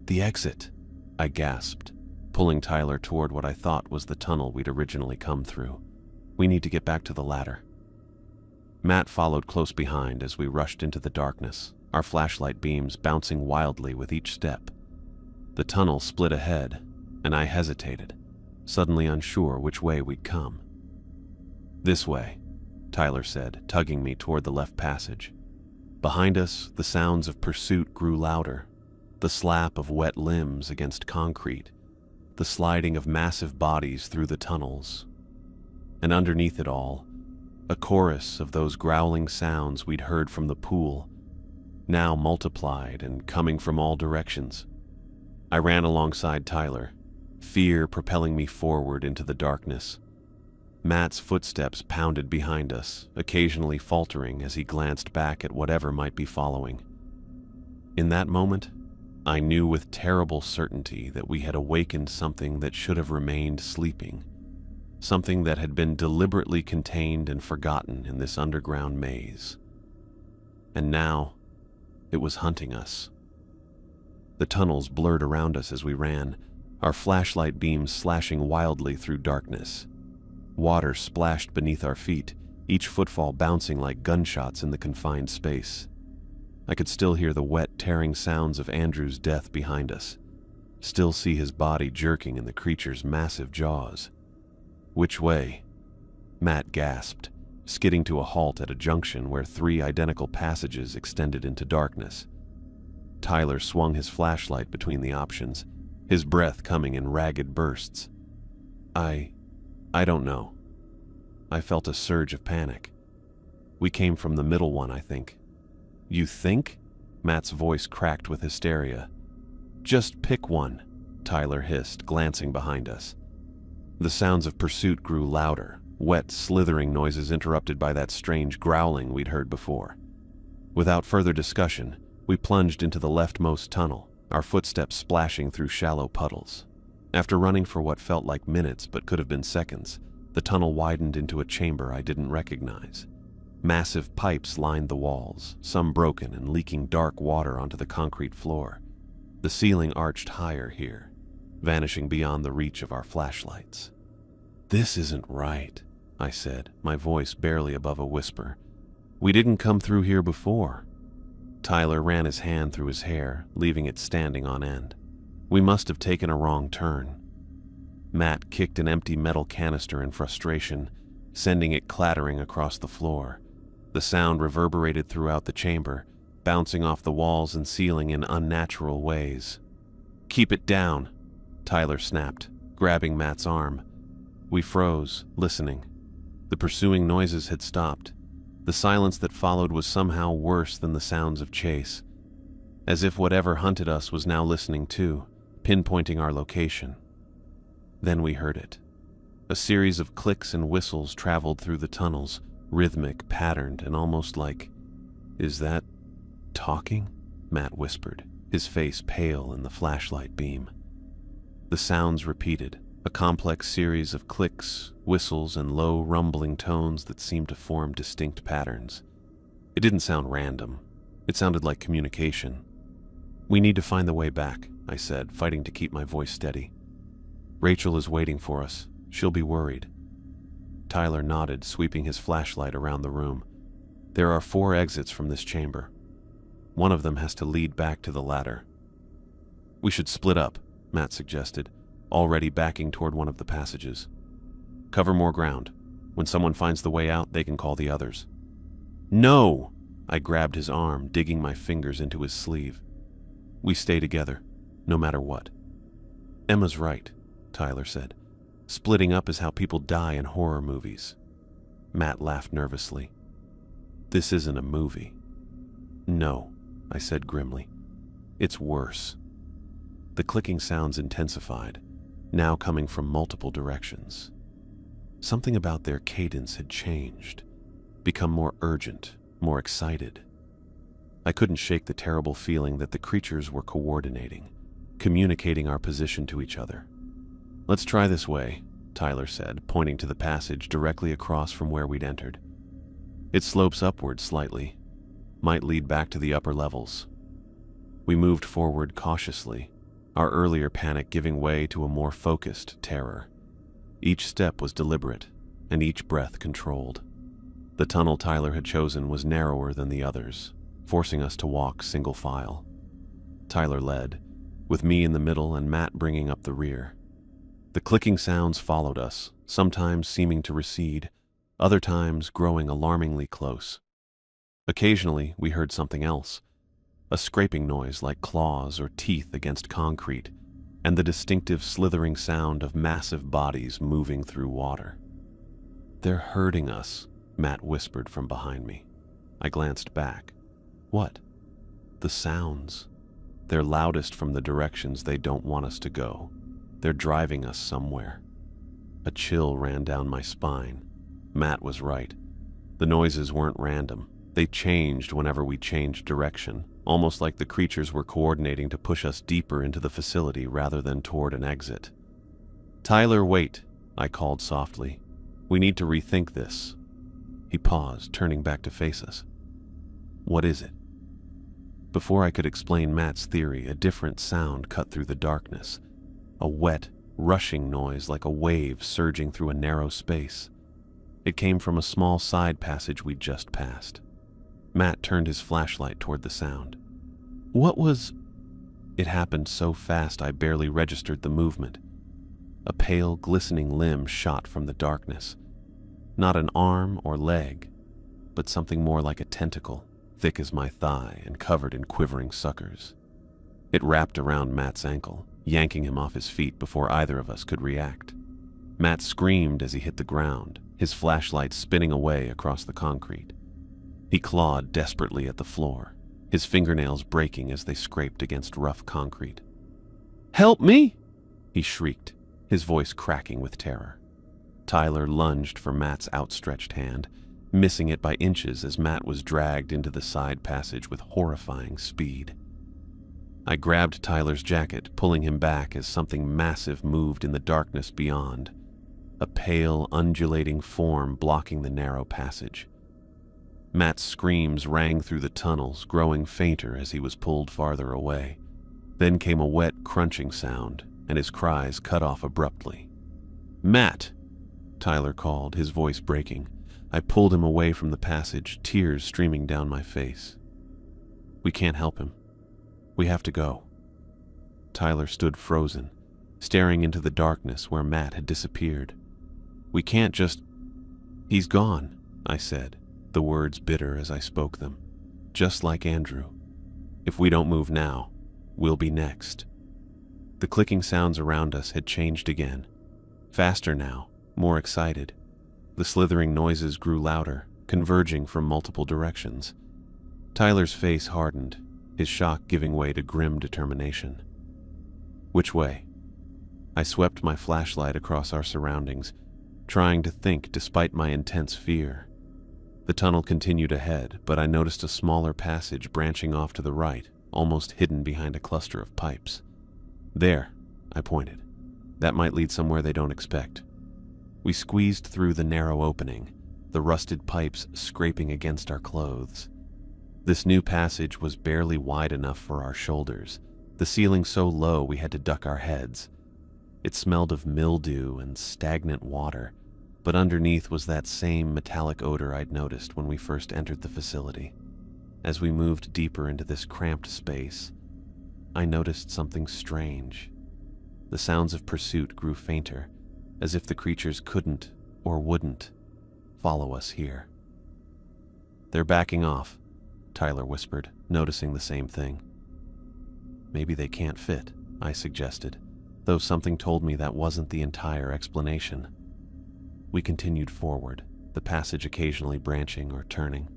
"The exit," I gasped, pulling Tyler toward what I thought was the tunnel we'd originally come through. "We need to get back to the ladder." Matt followed close behind as we rushed into the darkness, our flashlight beams bouncing wildly with each step. The tunnel split ahead, and I hesitated, suddenly unsure which way we'd come. "This way," Tyler said, tugging me toward the left passage. Behind us, the sounds of pursuit grew louder, the slap of wet limbs against concrete, the sliding of massive bodies through the tunnels. And underneath it all, a chorus of those growling sounds we'd heard from the pool, now multiplied and coming from all directions. I ran alongside Tyler, fear propelling me forward into the darkness. Matt's footsteps pounded behind us, occasionally faltering as he glanced back at whatever might be following. In that moment, I knew with terrible certainty that we had awakened something that should have remained sleeping, something that had been deliberately contained and forgotten in this underground maze. And now, it was hunting us. The tunnels blurred around us as we ran, our flashlight beams slashing wildly through darkness. Water splashed beneath our feet, each footfall bouncing like gunshots in the confined space. I could still hear the wet, tearing sounds of Andrew's death behind us, still see his body jerking in the creature's massive jaws. "Which way?" Matt gasped, skidding to a halt at a junction where 3 identical passages extended into darkness. Tyler swung his flashlight between the options, his breath coming in ragged bursts. I don't know." I felt a surge of panic. "We came from the middle one, I think." "You think?" Matt's voice cracked with hysteria. "Just pick one," Tyler hissed, glancing behind us. The sounds of pursuit grew louder, wet, slithering noises interrupted by that strange growling we'd heard before. Without further discussion, we plunged into the leftmost tunnel, our footsteps splashing through shallow puddles. After running for what felt like minutes but could have been seconds, the tunnel widened into a chamber I didn't recognize. Massive pipes lined the walls, some broken and leaking dark water onto the concrete floor. The ceiling arched higher here, vanishing beyond the reach of our flashlights. "This isn't right," I said, my voice barely above a whisper. "We didn't come through here before." Tyler ran his hand through his hair, leaving it standing on end. "We must have taken a wrong turn." Matt kicked an empty metal canister in frustration, sending it clattering across the floor. The sound reverberated throughout the chamber, bouncing off the walls and ceiling in unnatural ways. "Keep it down," Tyler snapped, grabbing Matt's arm. We froze, listening. The pursuing noises had stopped. The silence that followed was somehow worse than the sounds of chase, as if whatever hunted us was now listening too, pinpointing our location. Then we heard it. A series of clicks and whistles traveled through the tunnels, rhythmic, patterned, and almost like, "Is that talking?" Matt whispered, his face pale in the flashlight beam. The sounds repeated, a complex series of clicks, whistles, and low, rumbling tones that seemed to form distinct patterns. It didn't sound random. It sounded like communication. "We need to find the way back," I said, fighting to keep my voice steady. "Rachel is waiting for us. She'll be worried." Tyler nodded, sweeping his flashlight around the room. "There are 4 exits from this chamber. One of them has to lead back to the ladder." "We should split up," Matt suggested, already backing toward one of the passages. "Cover more ground. When someone finds the way out, they can call the others." "No!" I grabbed his arm, digging my fingers into his sleeve. "We stay together, no matter what." "Emma's right," Tyler said. "Splitting up is how people die in horror movies." Matt laughed nervously. "This isn't a movie." "No," I said grimly. "It's worse." The clicking sounds intensified, now coming from multiple directions. Something about their cadence had changed, become more urgent, more excited. I couldn't shake the terrible feeling that the creatures were coordinating, communicating our position to each other. "Let's try this way," Tyler said, pointing to the passage directly across from where we'd entered. "It slopes upward slightly, might lead back to the upper levels." We moved forward cautiously, our earlier panic giving way to a more focused terror. Each step was deliberate, and each breath controlled. The tunnel Tyler had chosen was narrower than the others, forcing us to walk single file. Tyler led, with me in the middle and Matt bringing up the rear. The clicking sounds followed us, sometimes seeming to recede, other times growing alarmingly close. Occasionally, we heard something else, a scraping noise like claws or teeth against concrete, and the distinctive slithering sound of massive bodies moving through water. "They're hurting us," Matt whispered from behind me. I glanced back. What? The sounds. They're loudest from the directions they don't want us to go. They're driving us somewhere. A chill ran down my spine. Matt was right. The noises weren't random. They changed whenever we changed direction, almost like the creatures were coordinating to push us deeper into the facility rather than toward an exit. "Tyler, wait," I called softly. "We need to rethink this." He paused, turning back to face us. "What is it?" Before I could explain Matt's theory, a different sound cut through the darkness. A wet, rushing noise like a wave surging through a narrow space. It came from a small side passage we'd just passed. Matt turned his flashlight toward the sound. "What was—" It happened so fast I barely registered the movement. A pale, glistening limb shot from the darkness. Not an arm or leg, but something more like a tentacle, thick as my thigh and covered in quivering suckers. It wrapped around Matt's ankle, yanking him off his feet before either of us could react. Matt screamed as he hit the ground, his flashlight spinning away across the concrete. He clawed desperately at the floor, his fingernails breaking as they scraped against rough concrete. "Help me!" he shrieked, his voice cracking with terror. Tyler lunged for Matt's outstretched hand, missing it by inches as Matt was dragged into the side passage with horrifying speed. I grabbed Tyler's jacket, pulling him back as something massive moved in the darkness beyond, a pale, undulating form blocking the narrow passage. Matt's screams rang through the tunnels, growing fainter as he was pulled farther away. Then came a wet, crunching sound, and his cries cut off abruptly. "Matt!" Tyler called, his voice breaking. I pulled him away from the passage, tears streaming down my face. "We can't help him. We have to go." Tyler stood frozen, staring into the darkness where Matt had disappeared. "We can't just—" "He's gone," I said, the words bitter as I spoke them. "Just like Andrew. If we don't move now, we'll be next." The clicking sounds around us had changed again. Faster now, more excited. The slithering noises grew louder, converging from multiple directions. Tyler's face hardened, his shock giving way to grim determination. "Which way?" I swept my flashlight across our surroundings, trying to think despite my intense fear. The tunnel continued ahead, but I noticed a smaller passage branching off to the right, almost hidden behind a cluster of pipes. "There," I pointed. "That might lead somewhere they don't expect." We squeezed through the narrow opening, the rusted pipes scraping against our clothes. This new passage was barely wide enough for our shoulders, the ceiling so low we had to duck our heads. It smelled of mildew and stagnant water, but underneath was that same metallic odor I'd noticed when we first entered the facility. As we moved deeper into this cramped space, I noticed something strange. The sounds of pursuit grew fainter, as if the creatures couldn't, or wouldn't, follow us here. "They're backing off," Tyler whispered, noticing the same thing. "Maybe they can't fit," I suggested, though something told me that wasn't the entire explanation. We continued forward, the passage occasionally branching or turning.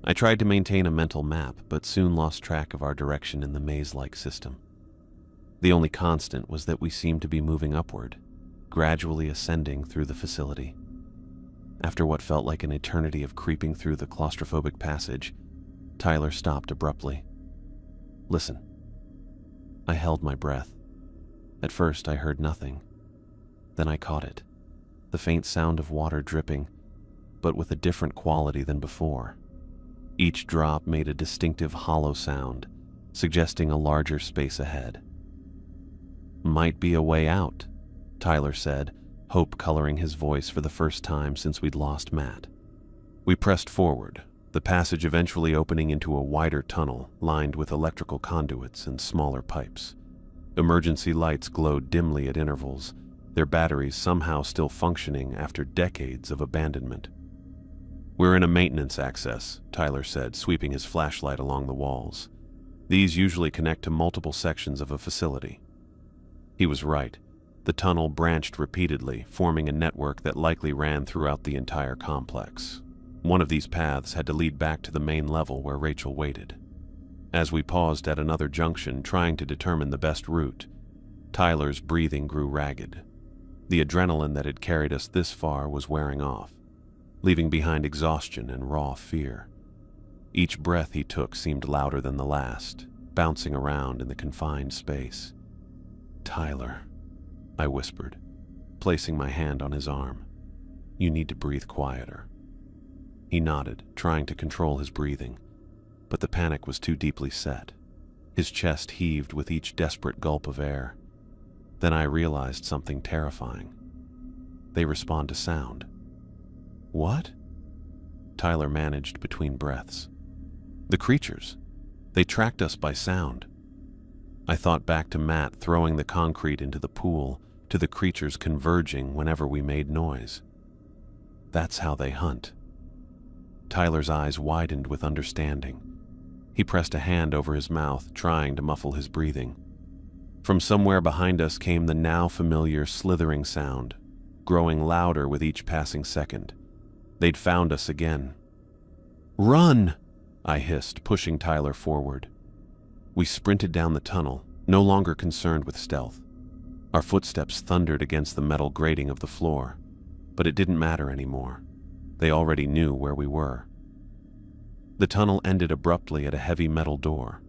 I tried to maintain a mental map, but soon lost track of our direction in the maze-like system. The only constant was that we seemed to be moving upward, gradually ascending through the facility. After what felt like an eternity of creeping through the claustrophobic passage, Tyler stopped abruptly. "Listen." I held my breath. At first I heard nothing. Then I caught it. The faint sound of water dripping, but with a different quality than before. Each drop made a distinctive hollow sound, suggesting a larger space ahead. "Might be a way out," Tyler said, hope coloring his voice for the first time since we'd lost Matt. We pressed forward, the passage eventually opening into a wider tunnel lined with electrical conduits and smaller pipes. Emergency lights glowed dimly at intervals, their batteries somehow still functioning after decades of abandonment. "We're in a maintenance access," Tyler said, sweeping his flashlight along the walls. "These usually connect to multiple sections of a facility." He was right. The tunnel branched repeatedly, forming a network that likely ran throughout the entire complex. One of these paths had to lead back to the main level where Rachel waited. As we paused at another junction, trying to determine the best route, Tyler's breathing grew ragged. The adrenaline that had carried us this far was wearing off, leaving behind exhaustion and raw fear. Each breath he took seemed louder than the last, bouncing around in the confined space. "Tyler," I whispered, placing my hand on his arm. "You need to breathe quieter." He nodded, trying to control his breathing, but the panic was too deeply set. His chest heaved with each desperate gulp of air. Then I realized something terrifying. They respond to sound. "What?" Tyler managed between breaths. "The creatures. They tracked us by sound." I thought back to Matt throwing the concrete into the pool, to the creatures converging whenever we made noise. That's how they hunt. Tyler's eyes widened with understanding. He pressed a hand over his mouth, trying to muffle his breathing. From somewhere behind us came the now familiar slithering sound, growing louder with each passing second. They'd found us again. "Run!" I hissed, pushing Tyler forward. We sprinted down the tunnel, no longer concerned with stealth. Our footsteps thundered against the metal grating of the floor, but it didn't matter anymore. They already knew where we were. The tunnel ended abruptly at a heavy metal door.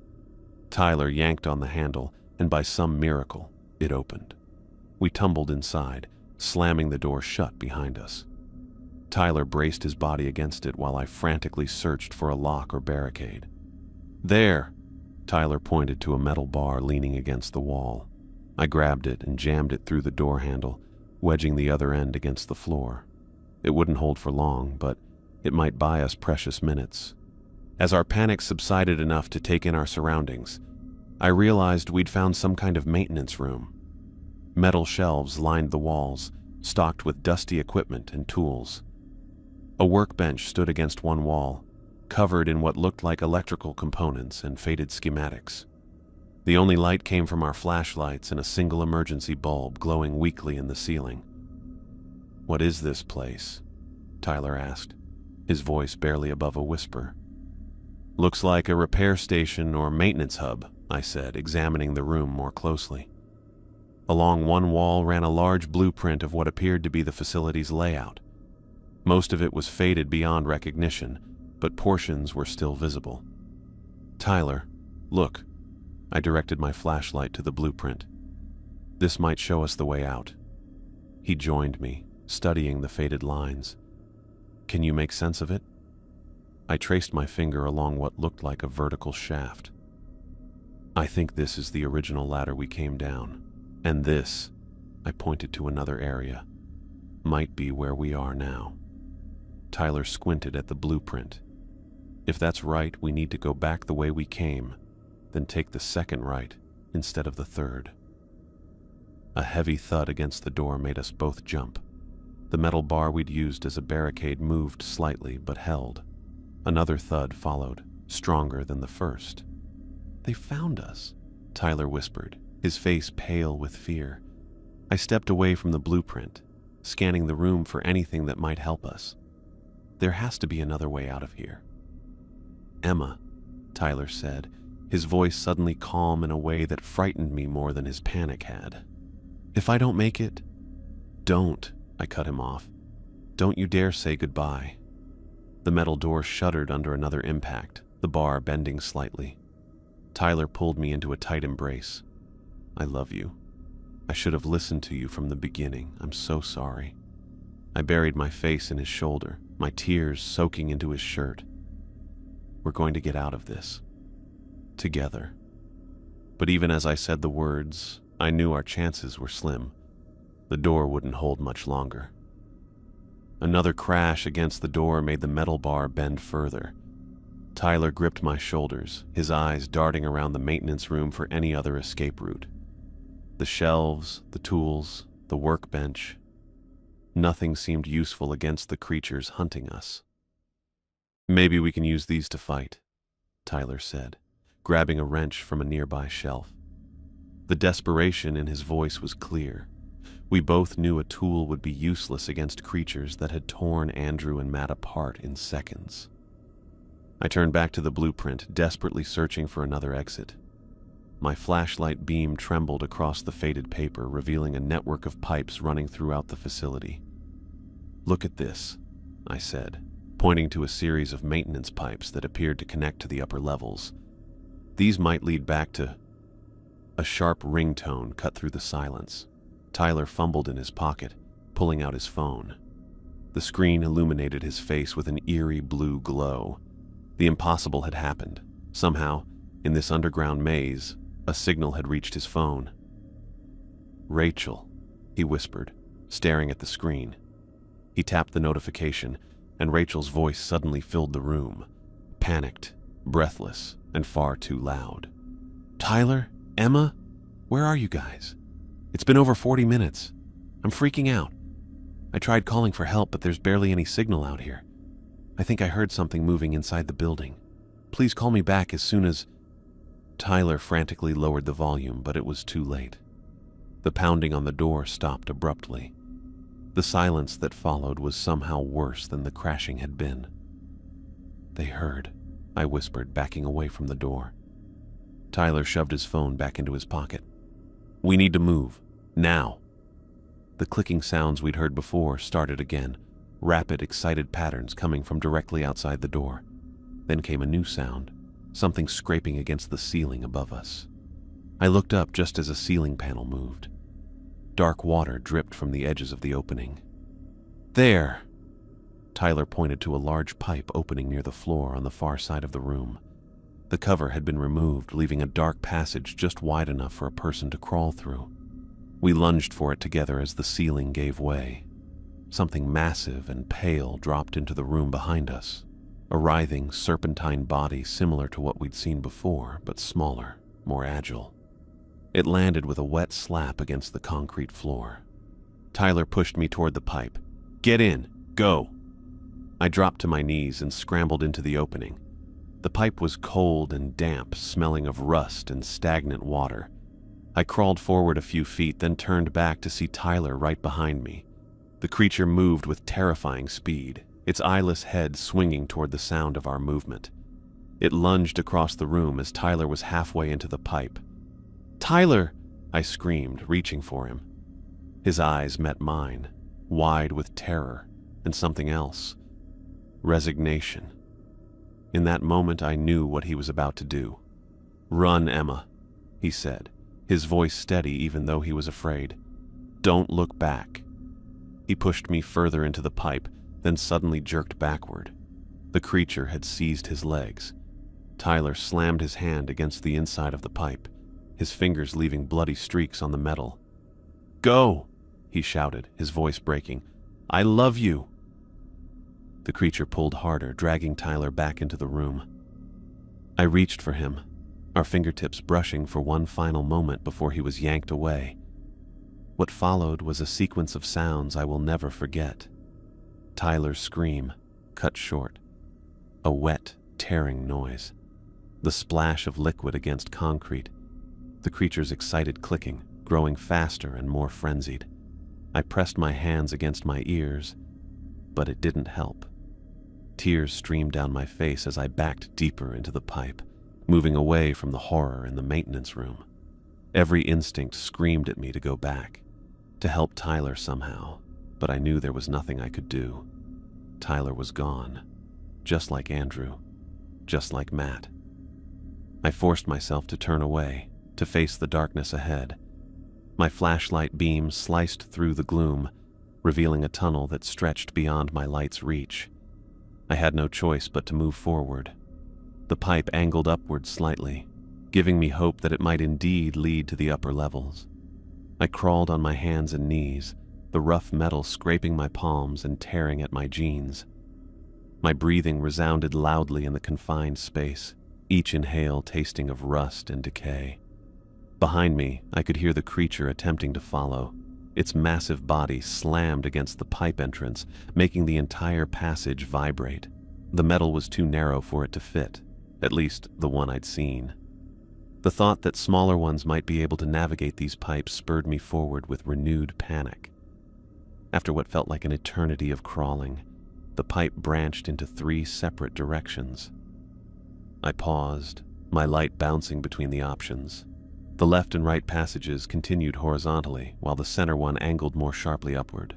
Tyler yanked on the handle, and by some miracle, it opened. We tumbled inside, slamming the door shut behind us. Tyler braced his body against it while I frantically searched for a lock or barricade. "There!" Tyler pointed to a metal bar leaning against the wall. I grabbed it and jammed it through the door handle, wedging the other end against the floor. It wouldn't hold for long, but it might buy us precious minutes. As our panic subsided enough to take in our surroundings, I realized we'd found some kind of maintenance room. Metal shelves lined the walls, stocked with dusty equipment and tools. A workbench stood against one wall, covered in what looked like electrical components and faded schematics. The only light came from our flashlights and a single emergency bulb glowing weakly in the ceiling. "What is this place?" Tyler asked, his voice barely above a whisper. "Looks like a repair station or maintenance hub," I said, examining the room more closely. Along one wall ran a large blueprint of what appeared to be the facility's layout. Most of it was faded beyond recognition, but portions were still visible. "Tyler, look." I directed my flashlight to the blueprint. "This might show us the way out." He joined me, studying the faded lines. "Can you make sense of it?" I traced my finger along what looked like a vertical shaft. "I think this is the original ladder we came down. And this," I pointed to another area, "might be where we are now." Tyler squinted at the blueprint. "If that's right, we need to go back the way we came, then take the second right instead of the third." A heavy thud against the door made us both jump. The metal bar we'd used as a barricade moved slightly but held. Another thud followed, stronger than the first. "They found us," Tyler whispered, his face pale with fear. I stepped away from the blueprint, scanning the room for anything that might help us. There has to be another way out of here. "Emma," Tyler said, his voice suddenly calm in a way that frightened me more than his panic had. "If I don't make it—" "Don't," I cut him off. "Don't you dare say goodbye." The metal door shuddered under another impact, the bar bending slightly. Tyler pulled me into a tight embrace. "I love you. I should have listened to you from the beginning. I'm so sorry." I buried my face in his shoulder, my tears soaking into his shirt. "We're going to get out of this. Together." But even as I said the words, I knew our chances were slim. The door wouldn't hold much longer. Another crash against the door made the metal bar bend further. Tyler gripped my shoulders, his eyes darting around the maintenance room for any other escape route. The shelves, the tools, the workbench. Nothing seemed useful against the creatures hunting us. "Maybe we can use these to fight," Tyler said, grabbing a wrench from a nearby shelf. The desperation in his voice was clear. We both knew a tool would be useless against creatures that had torn Andrew and Matt apart in seconds. I turned back to the blueprint, desperately searching for another exit. My flashlight beam trembled across the faded paper, revealing a network of pipes running throughout the facility. "Look at this," I said, pointing to a series of maintenance pipes that appeared to connect to the upper levels. "These might lead back to—" A sharp ringtone cut through the silence. Tyler fumbled in his pocket, pulling out his phone. The screen illuminated his face with an eerie blue glow. The impossible had happened. Somehow, in this underground maze, a signal had reached his phone. "Rachel," he whispered, staring at the screen. He tapped the notification, and Rachel's voice suddenly filled the room, panicked, breathless, and far too loud. "Tyler? Emma? Where are you guys? It's been over 40 minutes. I'm freaking out. I tried calling for help, but there's barely any signal out here. I think I heard something moving inside the building. Please call me back as soon as—" Tyler frantically lowered the volume, but it was too late. The pounding on the door stopped abruptly. The silence that followed was somehow worse than the crashing had been. "They heard," I whispered, backing away from the door. Tyler shoved his phone back into his pocket. "We need to move. Now." The clicking sounds we'd heard before started again, rapid, excited patterns coming from directly outside the door. Then came a new sound, something scraping against the ceiling above us. I looked up just as a ceiling panel moved. Dark water dripped from the edges of the opening. "There!" Tyler pointed to a large pipe opening near the floor on the far side of the room. The cover had been removed, leaving a dark passage just wide enough for a person to crawl through. We lunged for it together as the ceiling gave way. Something massive and pale dropped into the room behind us, a writhing, serpentine body similar to what we'd seen before, but smaller, more agile. It landed with a wet slap against the concrete floor. Tyler pushed me toward the pipe. "Get in! Go!" I dropped to my knees and scrambled into the opening. The pipe was cold and damp, smelling of rust and stagnant water. I crawled forward a few feet, then turned back to see Tyler right behind me. The creature moved with terrifying speed, its eyeless head swinging toward the sound of our movement. It lunged across the room as Tyler was halfway into the pipe. "Tyler!" I screamed, reaching for him. His eyes met mine, wide with terror and something else. Resignation. In that moment, I knew what he was about to do. "Run, Emma," he said, his voice steady even though he was afraid. "Don't look back." He pushed me further into the pipe, then suddenly jerked backward. The creature had seized his legs. Tyler slammed his hand against the inside of the pipe, his fingers leaving bloody streaks on the metal. "Go!" he shouted, his voice breaking. "I love you!" The creature pulled harder, dragging Tyler back into the room. I reached for him, our fingertips brushing for one final moment before he was yanked away. What followed was a sequence of sounds I will never forget. Tyler's scream, cut short. A wet, tearing noise. The splash of liquid against concrete. The creature's excited clicking, growing faster and more frenzied. I pressed my hands against my ears, but it didn't help. Tears streamed down my face as I backed deeper into the pipe, moving away from the horror in the maintenance room. Every instinct screamed at me to go back, to help Tyler somehow, but I knew there was nothing I could do. Tyler was gone, just like Andrew, just like Matt. I forced myself to turn away, to face the darkness ahead. My flashlight beam sliced through the gloom, revealing a tunnel that stretched beyond my light's reach. I had no choice but to move forward. The pipe angled upward slightly, giving me hope that it might indeed lead to the upper levels. I crawled on my hands and knees, the rough metal scraping my palms and tearing at my jeans. My breathing resounded loudly in the confined space, each inhale tasting of rust and decay. Behind me, I could hear the creature attempting to follow. Its massive body slammed against the pipe entrance, making the entire passage vibrate. The metal was too narrow for it to fit, at least the one I'd seen. The thought that smaller ones might be able to navigate these pipes spurred me forward with renewed panic. After what felt like an eternity of crawling, the pipe branched into 3 separate directions. I paused, my light bouncing between the options. The left and right passages continued horizontally, while the center one angled more sharply upward.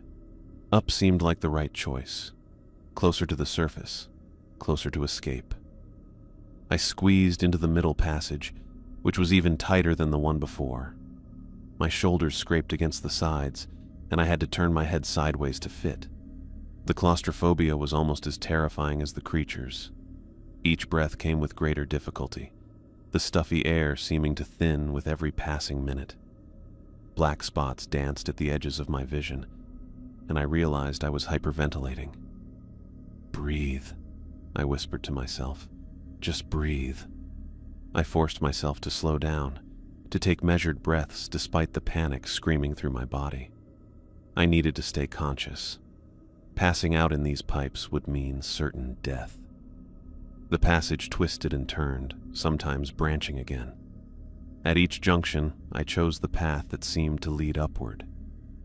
Up seemed like the right choice. Closer to the surface, closer to escape. I squeezed into the middle passage, which was even tighter than the one before. My shoulders scraped against the sides, and I had to turn my head sideways to fit. The claustrophobia was almost as terrifying as the creatures. Each breath came with greater difficulty, the stuffy air seeming to thin with every passing minute. Black spots danced at the edges of my vision, and I realized I was hyperventilating. "Breathe," I whispered to myself. "Just breathe." I forced myself to slow down, to take measured breaths despite the panic screaming through my body. I needed to stay conscious. Passing out in these pipes would mean certain death. The passage twisted and turned, sometimes branching again. At each junction, I chose the path that seemed to lead upward,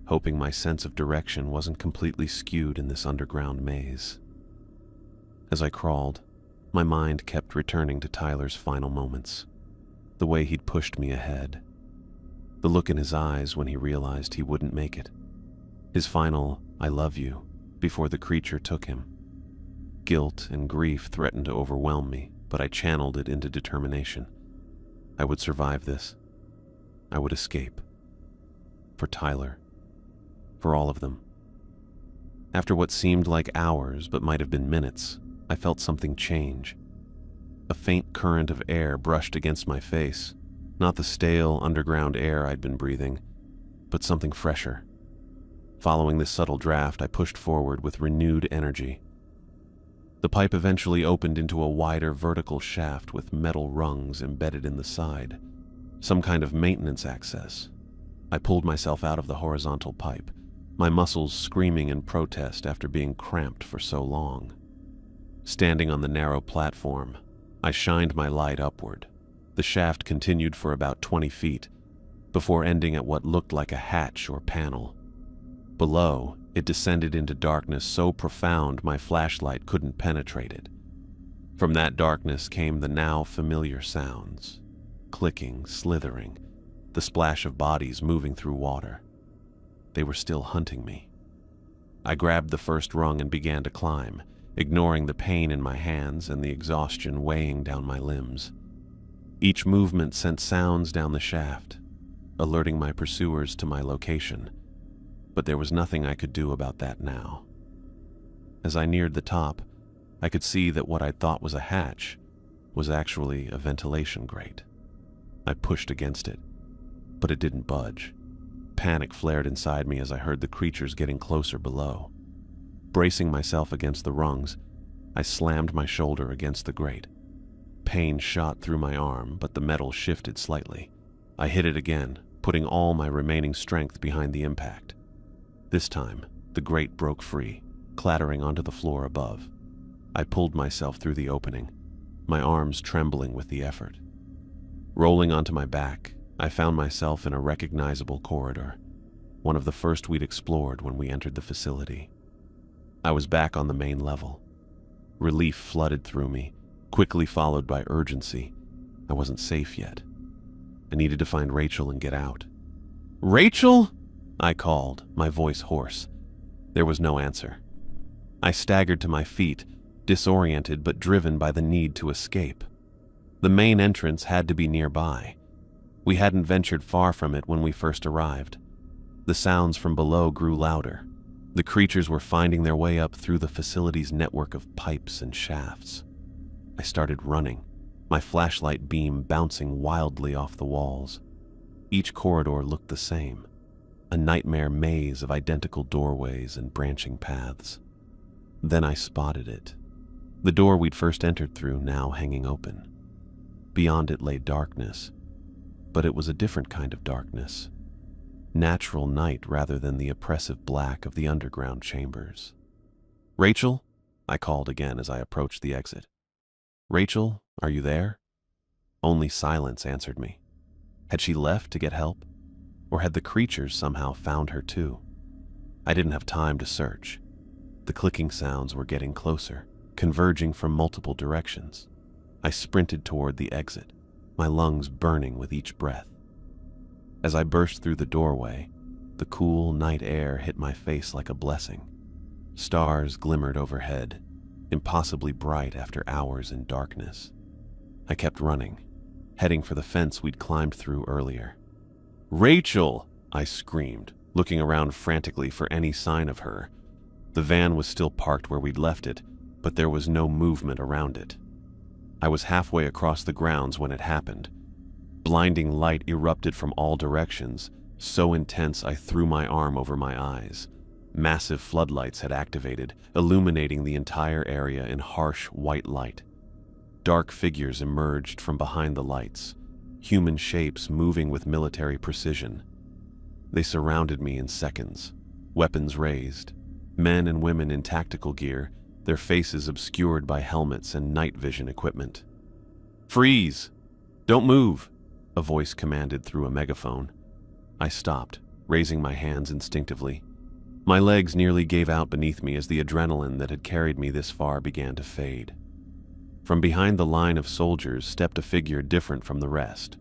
hoping my sense of direction wasn't completely skewed in this underground maze. As I crawled, my mind kept returning to Tyler's final moments, the way he'd pushed me ahead, the look in his eyes when he realized he wouldn't make it, his final "I love you" before the creature took him. Guilt and grief threatened to overwhelm me, but I channeled it into determination. I would survive this. I would escape. For Tyler. For all of them. After what seemed like hours but might have been minutes, I felt something change. A faint current of air brushed against my face, not the stale underground air I'd been breathing, but something fresher. Following this subtle draft, I pushed forward with renewed energy. The pipe eventually opened into a wider vertical shaft with metal rungs embedded in the side, some kind of maintenance access. I pulled myself out of the horizontal pipe, my muscles screaming in protest after being cramped for so long. Standing on the narrow platform, I shined my light upward. The shaft continued for about 20 feet, before ending at what looked like a hatch or panel. Below, it descended into darkness so profound my flashlight couldn't penetrate it. From that darkness came the now familiar sounds. Clicking, slithering, the splash of bodies moving through water. They were still hunting me. I grabbed the first rung and began to climb, ignoring the pain in my hands and the exhaustion weighing down my limbs. Each movement sent sounds down the shaft, alerting my pursuers to my location, but there was nothing I could do about that now. As I neared the top, I could see that what I thought was a hatch was actually a ventilation grate. I pushed against it, but it didn't budge. Panic flared inside me as I heard the creatures getting closer below. Bracing myself against the rungs, I slammed my shoulder against the grate. Pain shot through my arm, but the metal shifted slightly. I hit it again, putting all my remaining strength behind the impact. This time, the grate broke free, clattering onto the floor above. I pulled myself through the opening, my arms trembling with the effort. Rolling onto my back, I found myself in a recognizable corridor, one of the first we'd explored when we entered the facility. I was back on the main level. Relief flooded through me, quickly followed by urgency. I wasn't safe yet. I needed to find Rachel and get out. "Rachel?" I called, my voice hoarse. There was no answer. I staggered to my feet, disoriented but driven by the need to escape. The main entrance had to be nearby. We hadn't ventured far from it when we first arrived. The sounds from below grew louder. The creatures were finding their way up through the facility's network of pipes and shafts. I started running, my flashlight beam bouncing wildly off the walls. Each corridor looked the same, a nightmare maze of identical doorways and branching paths. Then I spotted it. The door we'd first entered through now hanging open. Beyond it lay darkness, But it was a different kind of darkness. Natural night rather than the oppressive black of the underground chambers. "Rachel?" I called again as I approached the exit. "Rachel, are you there?" Only silence answered me. Had she left to get help? Or had the creatures somehow found her too? I didn't have time to search. The clicking sounds were getting closer, converging from multiple directions. I sprinted toward the exit, my lungs burning with each breath. As I burst through the doorway, the cool night air hit my face like a blessing. Stars glimmered overhead, impossibly bright after hours in darkness. I kept running, heading for the fence we'd climbed through earlier. "Rachel!" I screamed, looking around frantically for any sign of her. The van was still parked where we'd left it, but there was no movement around it. I was halfway across the grounds when it happened. Blinding light erupted from all directions, so intense I threw my arm over my eyes. Massive floodlights had activated, illuminating the entire area in harsh white light. Dark figures emerged from behind the lights, human shapes moving with military precision. They surrounded me in seconds, weapons raised, men and women in tactical gear, their faces obscured by helmets and night vision equipment. "Freeze! Don't move!" a voice commanded through a megaphone. I stopped, raising my hands instinctively. My legs nearly gave out beneath me as the adrenaline that had carried me this far began to fade. From behind the line of soldiers stepped a figure different from the rest,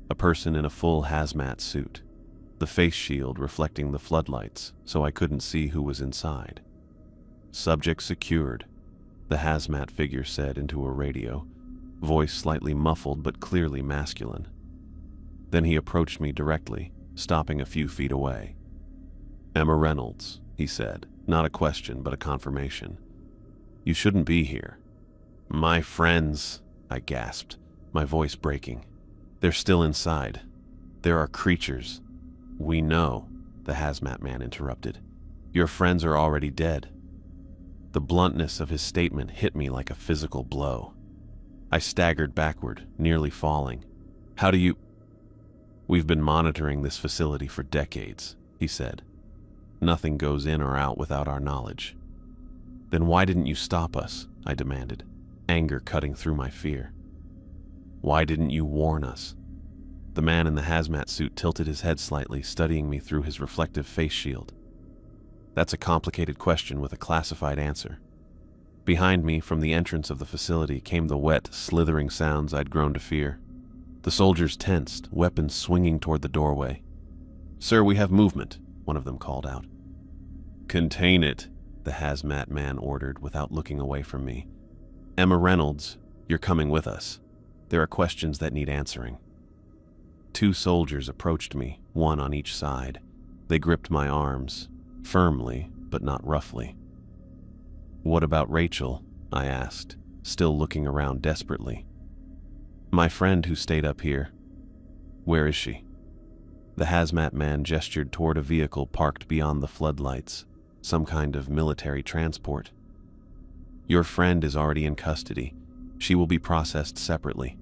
a person in a full hazmat suit, the face shield reflecting the floodlights so I couldn't see who was inside. "Subject secured," the hazmat figure said into a radio, voice slightly muffled but clearly masculine. Then he approached me directly, stopping a few feet away. "Emma Reynolds," he said, not a question but a confirmation. "You shouldn't be here." "My friends," I gasped, my voice breaking. "They're still inside. There are creatures." "We know," the hazmat man interrupted. "Your friends are already dead." The bluntness of his statement hit me like a physical blow. I staggered backward, nearly falling. "How do you—" "We've been monitoring this facility for decades," he said. "Nothing goes in or out without our knowledge." "Then why didn't you stop us?" I demanded, anger cutting through my fear. "Why didn't you warn us?" The man in the hazmat suit tilted his head slightly, studying me through his reflective face shield. "That's a complicated question with a classified answer." Behind me, from the entrance of the facility, came the wet, slithering sounds I'd grown to fear. The soldiers tensed, weapons swinging toward the doorway. "Sir, we have movement," one of them called out. "Contain it," the hazmat man ordered without looking away from me. "Emma Reynolds, you're coming with us. There are questions that need answering." 2 soldiers approached me, one on each side. They gripped my arms, firmly, but not roughly. "What about Rachel?" I asked, still looking around desperately. "My friend who stayed up here. Where is she?" The hazmat man gestured toward a vehicle parked beyond the floodlights, some kind of military transport. "Your friend is already in custody. She will be processed separately."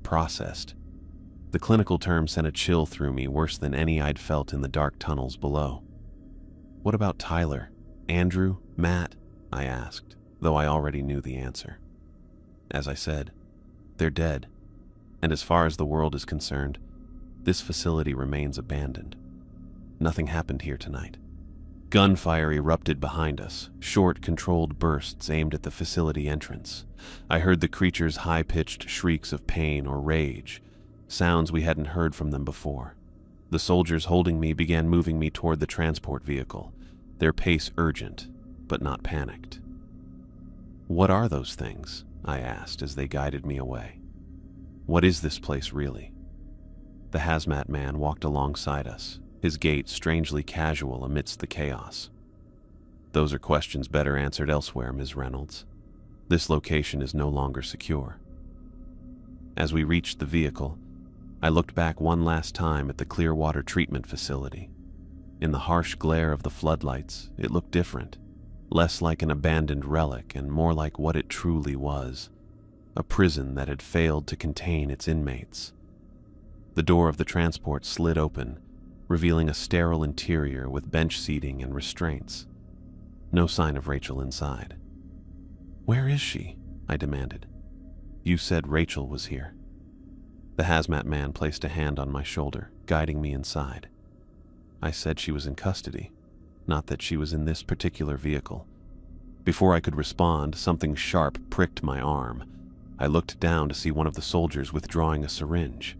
Processed. The clinical term sent a chill through me, worse than any I'd felt in the dark tunnels below. "What about Tyler, Andrew, Matt?" I asked, though I already knew the answer. As I said, they're dead, and as far as the world is concerned, this facility remains abandoned. Nothing happened here tonight. Gunfire erupted behind us, short, controlled bursts aimed at the facility entrance. I heard the creatures' high-pitched shrieks of pain or rage, sounds we hadn't heard from them before. The soldiers holding me began moving me toward the transport vehicle, their pace urgent, but not panicked. "What are those things?" I asked as they guided me away. "What is this place really?" The hazmat man walked alongside us, his gait strangely casual amidst the chaos. "Those are questions better answered elsewhere, Ms. Reynolds. This location is no longer secure." As we reached the vehicle, I looked back one last time at the Clearwater treatment facility. In the harsh glare of the floodlights, it looked different, less like an abandoned relic and more like what it truly was, a prison that had failed to contain its inmates. The door of the transport slid open, revealing a sterile interior with bench seating and restraints. No sign of Rachel inside. "Where is she?" I demanded. "You said Rachel was here." The hazmat man placed a hand on my shoulder, guiding me inside. "I said she was in custody, not that she was in this particular vehicle." Before I could respond, something sharp pricked my arm. I looked down to see one of the soldiers withdrawing a syringe.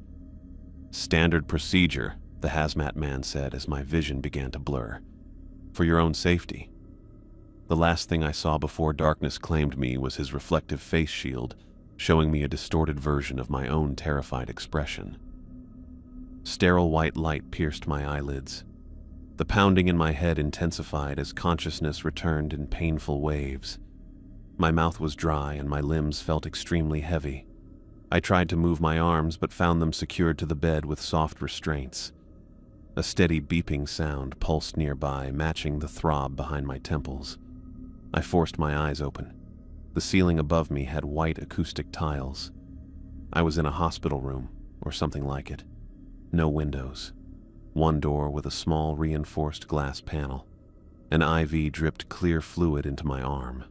"Standard procedure," the hazmat man said as my vision began to blur. "For your own safety." The last thing I saw before darkness claimed me was his reflective face shield, showing me a distorted version of my own terrified expression. Sterile white light pierced my eyelids. The pounding in my head intensified as consciousness returned in painful waves. My mouth was dry and my limbs felt extremely heavy. I tried to move my arms but found them secured to the bed with soft restraints. A steady beeping sound pulsed nearby, matching the throb behind my temples. I forced my eyes open. The ceiling above me had white acoustic tiles. I was in a hospital room, or something like it. No windows. One door with a small reinforced glass panel. An IV dripped clear fluid into my arm.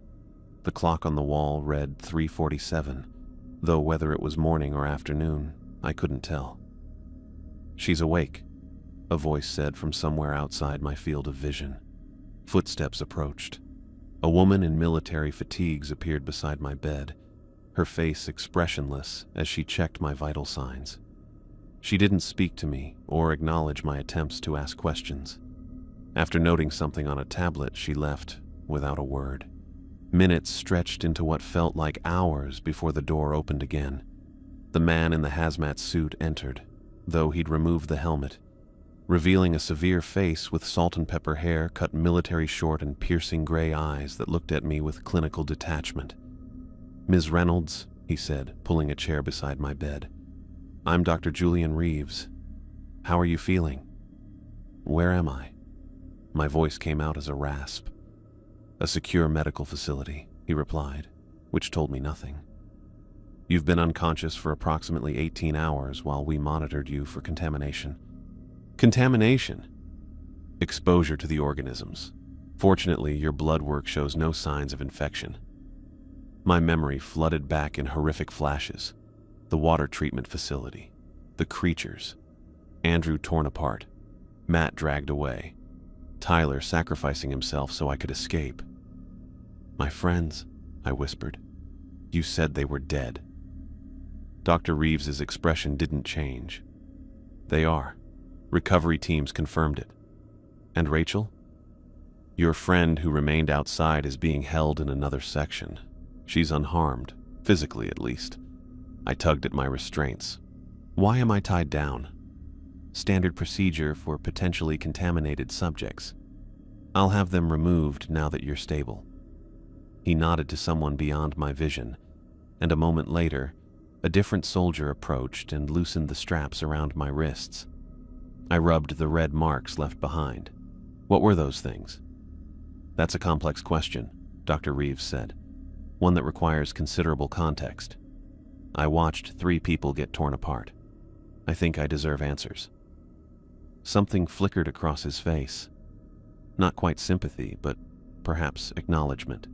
The clock on the wall read 3:47, though whether it was morning or afternoon, I couldn't tell. "She's awake," a voice said from somewhere outside my field of vision. Footsteps approached. A woman in military fatigues appeared beside my bed, her face expressionless as she checked my vital signs. She didn't speak to me or acknowledge my attempts to ask questions. After noting something on a tablet, she left without a word. Minutes stretched into what felt like hours before the door opened again. The man in the hazmat suit entered, though he'd removed the helmet, revealing a severe face with salt and pepper hair cut military short and piercing gray eyes that looked at me with clinical detachment. "Ms. Reynolds," he said, pulling a chair beside my bed. "I'm Dr. Julian Reeves. How are you feeling?" "Where am I?" My voice came out as a rasp. "A secure medical facility," he replied, which told me nothing. "You've been unconscious for approximately 18 hours while we monitored you for contamination." "Contamination?" "Exposure to the organisms. Fortunately, your blood work shows no signs of infection." My memory flooded back in horrific flashes. The water treatment facility. The creatures. Andrew torn apart. Matt dragged away. Tyler sacrificing himself so I could escape. "My friends," I whispered. "You said they were dead." Dr. Reeves's expression didn't change. "They are. Recovery teams confirmed it." "And Rachel?" "Your friend who remained outside is being held in another section. She's unharmed, physically at least." I tugged at my restraints. "Why am I tied down?" "Standard procedure for potentially contaminated subjects. I'll have them removed now that you're stable." He nodded to someone beyond my vision, and a moment later, a different soldier approached and loosened the straps around my wrists. I rubbed the red marks left behind. "What were those things?" "That's a complex question," Dr. Reeves said. "One that requires considerable context. I watched 3 people get torn apart. I think I deserve answers." Something flickered across his face. Not quite sympathy, but perhaps acknowledgement.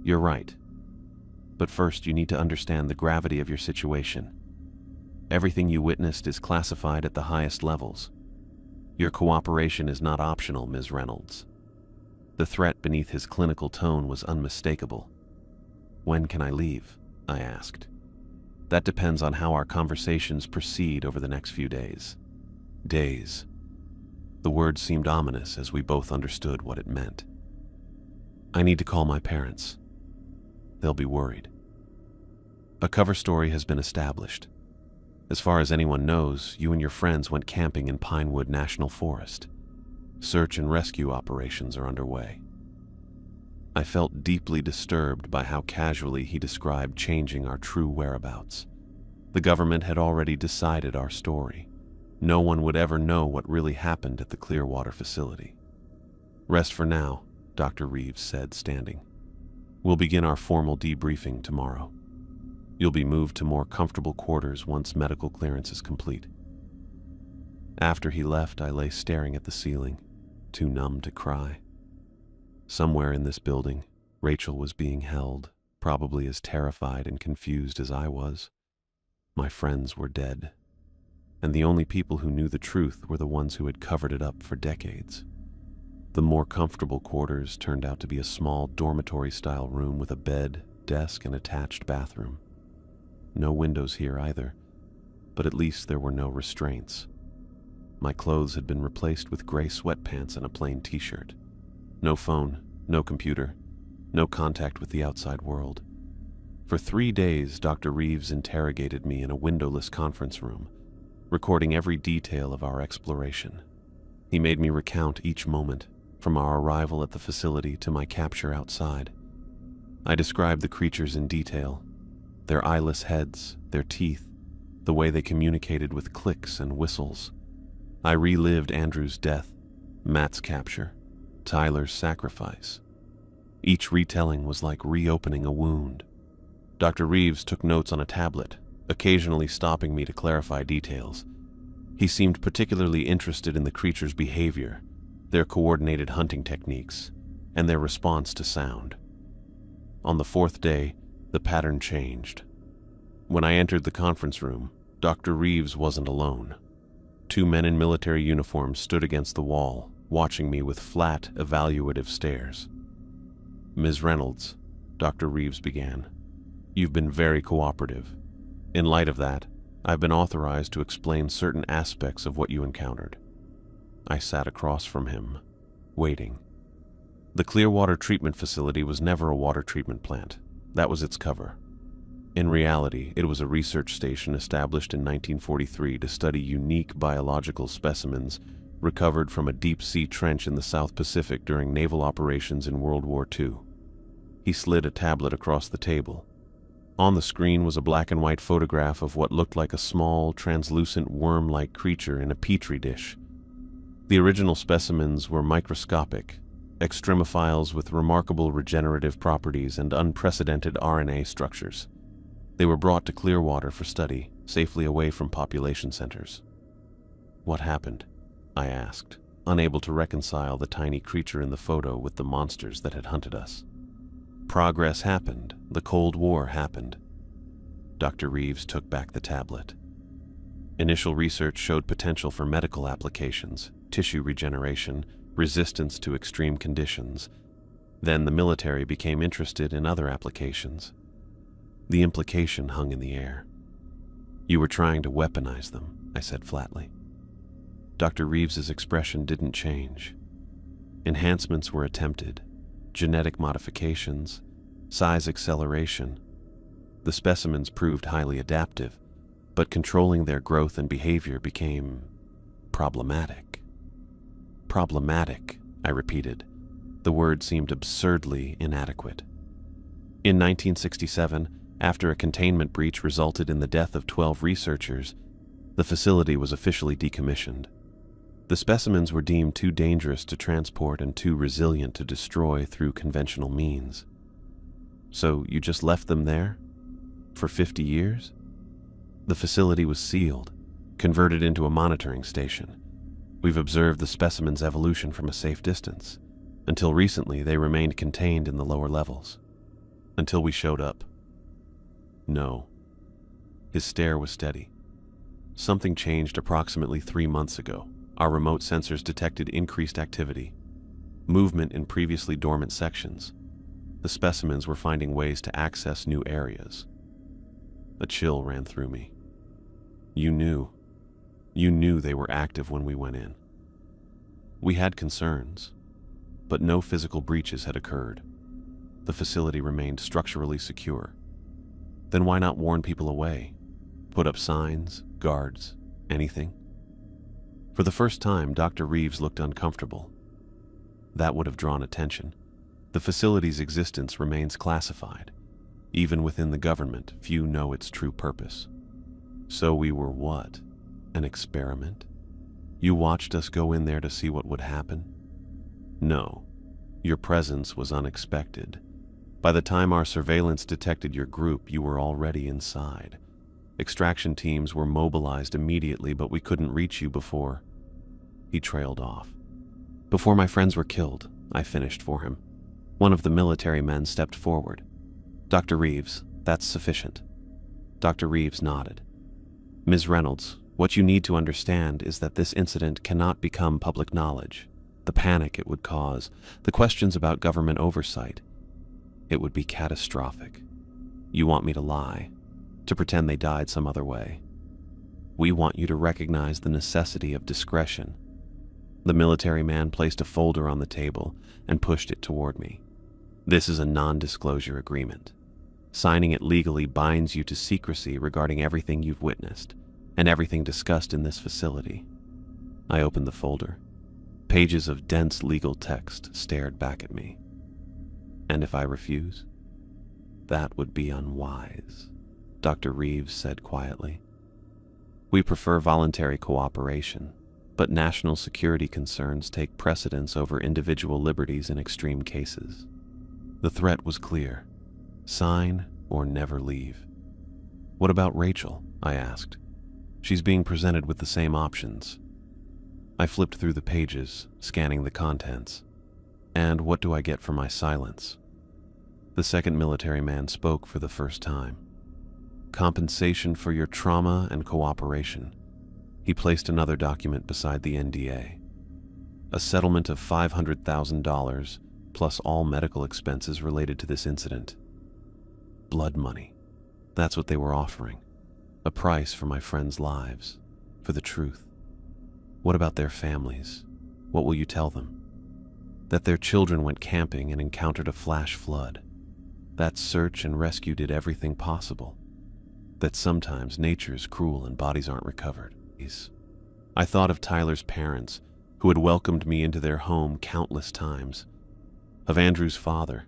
"You're right. But first you need to understand the gravity of your situation. Everything you witnessed is classified at the highest levels. Your cooperation is not optional, Ms. Reynolds." The threat beneath his clinical tone was unmistakable. "When can I leave?" I asked. "That depends on how our conversations proceed over the next few days." Days. The word seemed ominous as we both understood what it meant. "I need to call my parents. They'll be worried." A cover story has been established. As far as anyone knows, you and your friends went camping in Pinewood National Forest. Search and rescue operations are underway. I felt deeply disturbed by how casually he described changing our true whereabouts. The government had already decided our story. No one would ever know what really happened at the Clearwater facility. "Rest for now," Dr. Reeves said, standing. "We'll begin our formal debriefing tomorrow." You'll be moved to more comfortable quarters once medical clearance is complete." After he left, I lay staring at the ceiling, too numb to cry. Somewhere in this building, Rachel was being held, probably as terrified and confused as I was. My friends were dead, and the only people who knew the truth were the ones who had covered it up for decades. The more comfortable quarters turned out to be a small dormitory-style room with a bed, desk, and attached bathroom. No windows here either, but at least there were no restraints. My clothes had been replaced with gray sweatpants and a plain t-shirt. No phone, no computer, no contact with the outside world. For 3 days, Dr. Reeves interrogated me in a windowless conference room, recording every detail of our exploration. He made me recount each moment, from our arrival at the facility to my capture outside. I described the creatures in detail, their eyeless heads, their teeth, the way they communicated with clicks and whistles. I relived Andrew's death, Matt's capture, Tyler's sacrifice. Each retelling was like reopening a wound. Dr. Reeves took notes on a tablet, occasionally stopping me to clarify details. He seemed particularly interested in the creature's behavior, their coordinated hunting techniques, and their response to sound. On the 4th day, the pattern changed. When I entered the conference room, Dr. Reeves wasn't alone. 2 men in military uniforms stood against the wall, watching me with flat, evaluative stares. "Ms. Reynolds," Dr. Reeves began, "you've been very cooperative. In light of that, I've been authorized to explain certain aspects of what you encountered." I sat across from him, waiting. The Clearwater Treatment Facility was never a water treatment plant. That was its cover. In reality, it was a research station established in 1943 to study unique biological specimens recovered from a deep-sea trench in the South Pacific during naval operations in World War II. He slid a tablet across the table. On the screen was a black-and-white photograph of what looked like a small, translucent worm-like creature in a petri dish. The original specimens were microscopic, extremophiles with remarkable regenerative properties and unprecedented RNA structures. They were brought to Clearwater for study, safely away from population centers. "What happened?" I asked, unable to reconcile the tiny creature in the photo with the monsters that had hunted us. "Progress happened. The Cold War happened." Dr. Reeves took back the tablet. "Initial research showed potential for medical applications, tissue regeneration, resistance to extreme conditions. Then the military became interested in other applications. The implication hung in the air. You were trying to weaponize them," I said flatly. Dr. Reeves's expression didn't change. Enhancements were attempted, genetic modifications, size acceleration. The specimens proved highly adaptive, but controlling their growth and behavior became problematic. "Problematic," I repeated. The word seemed absurdly inadequate. In 1967, after a containment breach resulted in the death of 12 researchers, the facility was officially decommissioned. The specimens were deemed too dangerous to transport and too resilient to destroy through conventional means. "So you just left them there? For 50 years? The facility was sealed, converted into a monitoring station. We've observed the specimens' evolution from a safe distance. Until recently, they remained contained in the lower levels. Until we showed up." "No." His stare was steady. "Something changed approximately 3 months ago. Our remote sensors detected increased activity, movement in previously dormant sections. The specimens were finding ways to access new areas." A chill ran through me. You knew they were active when we went in." "We had concerns, but no physical breaches had occurred. The facility remained structurally secure. Then why not warn people away? Put up signs, guards, anything?" For the first time, Dr. Reeves looked uncomfortable. "That would have drawn attention. The facility's existence remains classified. Even within the government, few know its true purpose." "So we were what? An experiment? You watched us go in there to see what would happen?" "No. Your presence was unexpected. By the time our surveillance detected your group, you were already inside. Extraction teams were mobilized immediately, but we couldn't reach you before." He trailed off. "Before my friends were killed," I finished for him. One of the military men stepped forward. "Dr. Reeves, that's sufficient." Dr. Reeves nodded. "Ms. Reynolds, what you need to understand is that this incident cannot become public knowledge. The panic it would cause, the questions about government oversight, it would be catastrophic. You want me to lie, to pretend they died some other way. We want you to recognize the necessity of discretion." The military man placed a folder on the table and pushed it toward me. "This is a non-disclosure agreement. Signing it legally binds you to secrecy regarding everything you've witnessed and everything discussed in this facility." I opened the folder. Pages of dense legal text stared back at me. "And if I refuse?" "That would be unwise," Dr. Reeves said quietly. "We prefer voluntary cooperation, but national security concerns take precedence over individual liberties in extreme cases." The threat was clear: sign or never leave. "What about Rachel?" I asked. "She's being presented with the same options." I flipped through the pages, scanning the contents. "And what do I get for my silence?" The second military man spoke for the first time. "Compensation for your trauma and cooperation." He placed another document beside the NDA. "A settlement of $500,000 plus all medical expenses related to this incident." Blood money. That's what they were offering. A price for my friends' lives, for the truth. "What about their families? What will you tell them?" "That their children went camping and encountered a flash flood. That search and rescue did everything possible. That sometimes nature is cruel and bodies aren't recovered." I thought of Tyler's parents, who had welcomed me into their home countless times. Of Andrew's father,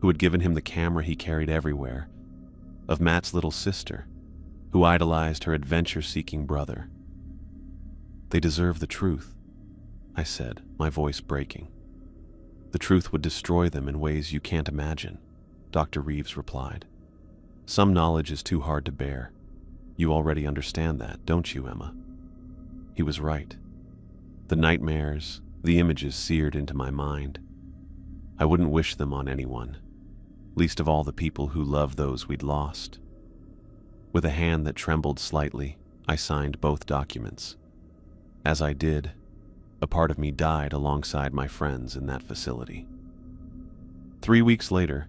who had given him the camera he carried everywhere. Of Matt's little sister, who idolized her adventure-seeking brother. "They deserve the truth," I said, my voice breaking. "The truth would destroy them in ways you can't imagine," Dr. Reeves replied. "Some knowledge is too hard to bear. You already understand that, don't you, Emma?" He was right. The nightmares, the images seared into my mind. I wouldn't wish them on anyone, least of all the people who love those we'd lost. With a hand that trembled slightly, I signed both documents. As I did, a part of me died alongside my friends in that facility. 3 weeks later,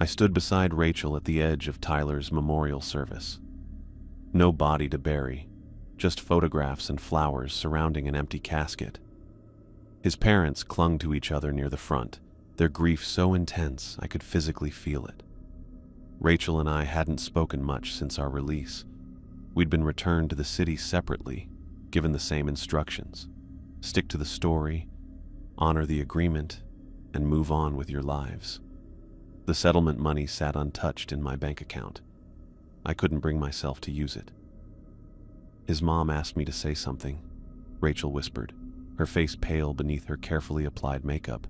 I stood beside Rachel at the edge of Tyler's memorial service. No body to bury, just photographs and flowers surrounding an empty casket. His parents clung to each other near the front, their grief so intense I could physically feel it. Rachel and I hadn't spoken much since our release. We'd been returned to the city separately, given the same instructions. Stick to the story, honor the agreement, and move on with your lives. The settlement money sat untouched in my bank account. I couldn't bring myself to use it. "His mom asked me to say something," Rachel whispered, her face pale beneath her carefully applied makeup.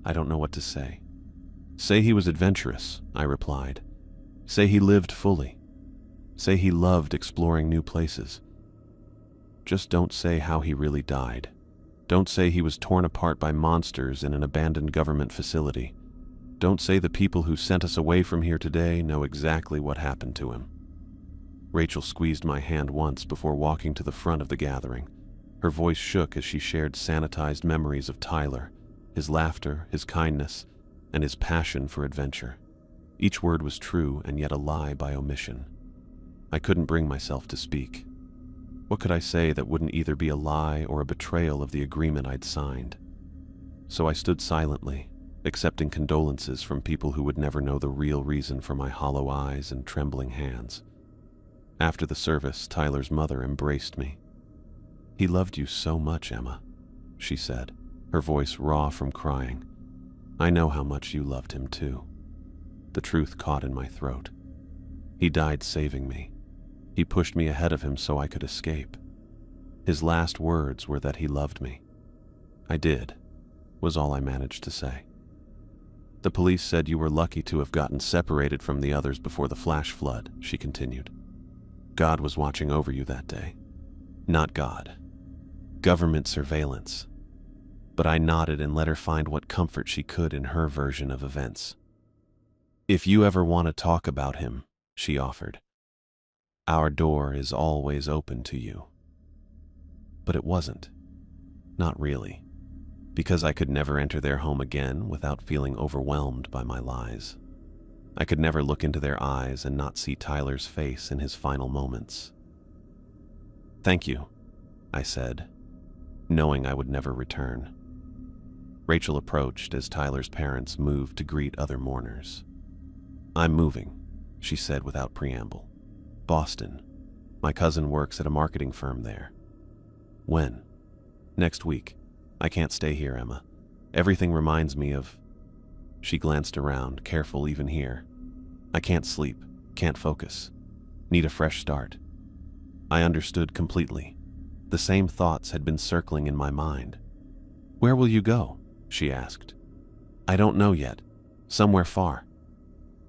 "I don't know what to say." "Say he was adventurous," I replied. "Say he lived fully. Say he loved exploring new places. Just don't say how he really died. Don't say he was torn apart by monsters in an abandoned government facility. Don't say the people who sent us away from here today know exactly what happened to him." Rachel squeezed my hand once before walking to the front of the gathering. Her voice shook as she shared sanitized memories of Tyler, his laughter, his kindness, and his passion for adventure. Each word was true and yet a lie by omission. I couldn't bring myself to speak. What could I say that wouldn't either be a lie or a betrayal of the agreement I'd signed? So I stood silently, accepting condolences from people who would never know the real reason for my hollow eyes and trembling hands. After the service, Tyler's mother embraced me. "He loved you so much, Emma," she said, her voice raw from crying. "I know how much you loved him too." The truth caught in my throat. He died saving me. He pushed me ahead of him so I could escape. His last words were that he loved me. "I did," was all I managed to say. The police said you were lucky to have gotten separated from the others before the flash flood, she continued. God was watching over you that day. Not God. Government surveillance. But I nodded and let her find what comfort she could in her version of events. If you ever want to talk about him, she offered, our door is always open to you. But it wasn't. Not really. Because I could never enter their home again without feeling overwhelmed by my lies. I could never look into their eyes and not see Tyler's face in his final moments. Thank you, I said, knowing I would never return. Rachel approached as Tyler's parents moved to greet other mourners. I'm moving, she said without preamble. Boston. My cousin works at a marketing firm there. When? Next week. I can't stay here, Emma. Everything reminds me of... She glanced around, careful even here. I can't sleep, can't focus. Need a fresh start. I understood completely. The same thoughts had been circling in my mind. Where will you go? She asked. I don't know yet. Somewhere far.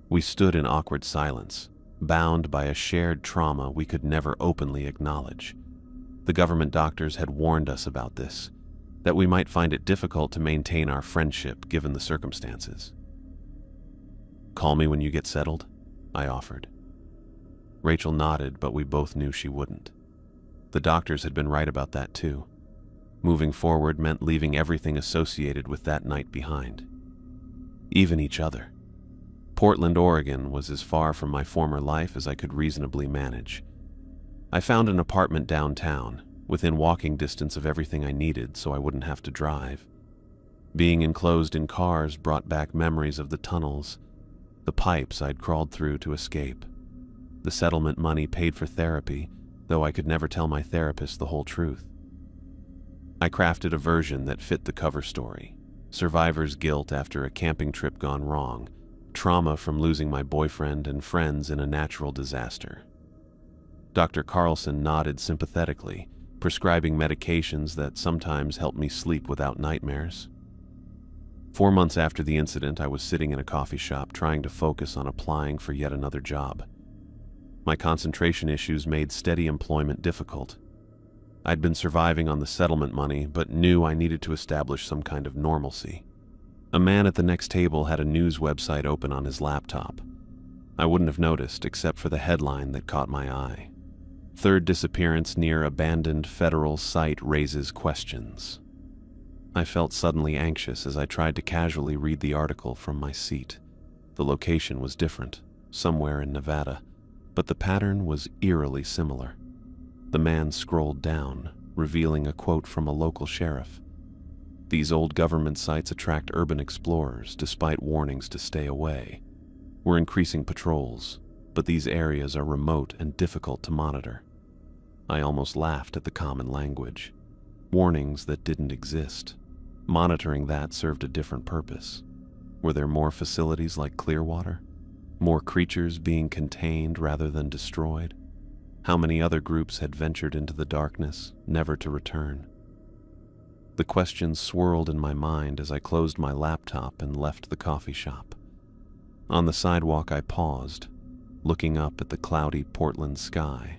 We stood in awkward silence, bound by a shared trauma we could never openly acknowledge. The government doctors had warned us about this, that we might find it difficult to maintain our friendship given the circumstances. Call me when you get settled, I offered. Rachel nodded, but we both knew she wouldn't. The doctors had been right about that too. Moving forward meant leaving everything associated with that night behind. Even each other. Portland, Oregon was as far from my former life as I could reasonably manage. I found an apartment downtown, within walking distance of everything I needed so I wouldn't have to drive. Being enclosed in cars brought back memories of the tunnels, the pipes I'd crawled through to escape. The settlement money paid for therapy, though I could never tell my therapist the whole truth. I crafted a version that fit the cover story. Survivor's guilt after a camping trip gone wrong, trauma from losing my boyfriend and friends in a natural disaster. Dr. Carlson nodded sympathetically, prescribing medications that sometimes helped me sleep without nightmares. 4 months after the incident, I was sitting in a coffee shop trying to focus on applying for yet another job. My concentration issues made steady employment difficult. I'd been surviving on the settlement money, but knew I needed to establish some kind of normalcy. A man at the next table had a news website open on his laptop. I wouldn't have noticed except for the headline that caught my eye. Third disappearance near abandoned federal site raises questions. I felt suddenly anxious as I tried to casually read the article from my seat. The location was different, somewhere in Nevada, but the pattern was eerily similar. The man scrolled down, revealing a quote from a local sheriff. These old government sites attract urban explorers despite warnings to stay away. We're increasing patrols, but these areas are remote and difficult to monitor. I almost laughed at the common language. Warnings that didn't exist. Monitoring that served a different purpose. Were there more facilities like Clearwater? More creatures being contained rather than destroyed? How many other groups had ventured into the darkness, never to return? The questions swirled in my mind as I closed my laptop and left the coffee shop. On the sidewalk, I paused, looking up at the cloudy Portland sky.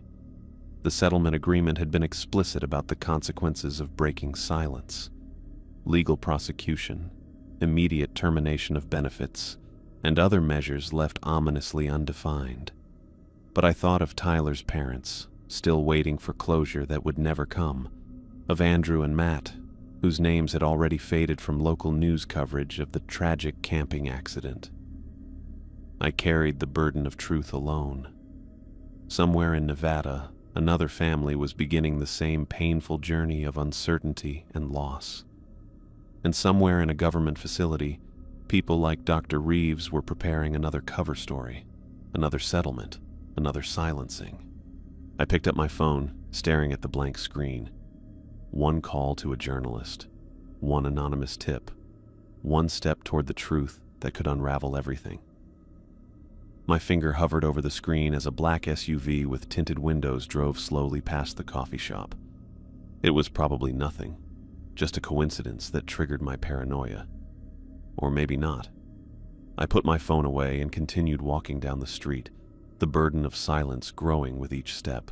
The settlement agreement had been explicit about the consequences of breaking silence. Legal prosecution, immediate termination of benefits, and other measures left ominously undefined. But I thought of Tyler's parents, still waiting for closure that would never come, of Andrew and Matt, whose names had already faded from local news coverage of the tragic camping accident. I carried the burden of truth alone. Somewhere in Nevada, another family was beginning the same painful journey of uncertainty and loss. And somewhere in a government facility, people like Dr. Reeves were preparing another cover story, another settlement, another silencing. I picked up my phone, staring at the blank screen. One call to a journalist, one anonymous tip, one step toward the truth that could unravel everything. My finger hovered over the screen as a black SUV with tinted windows drove slowly past the coffee shop. It was probably nothing, just a coincidence that triggered my paranoia. Or maybe not. I put my phone away and continued walking down the street, the burden of silence growing with each step.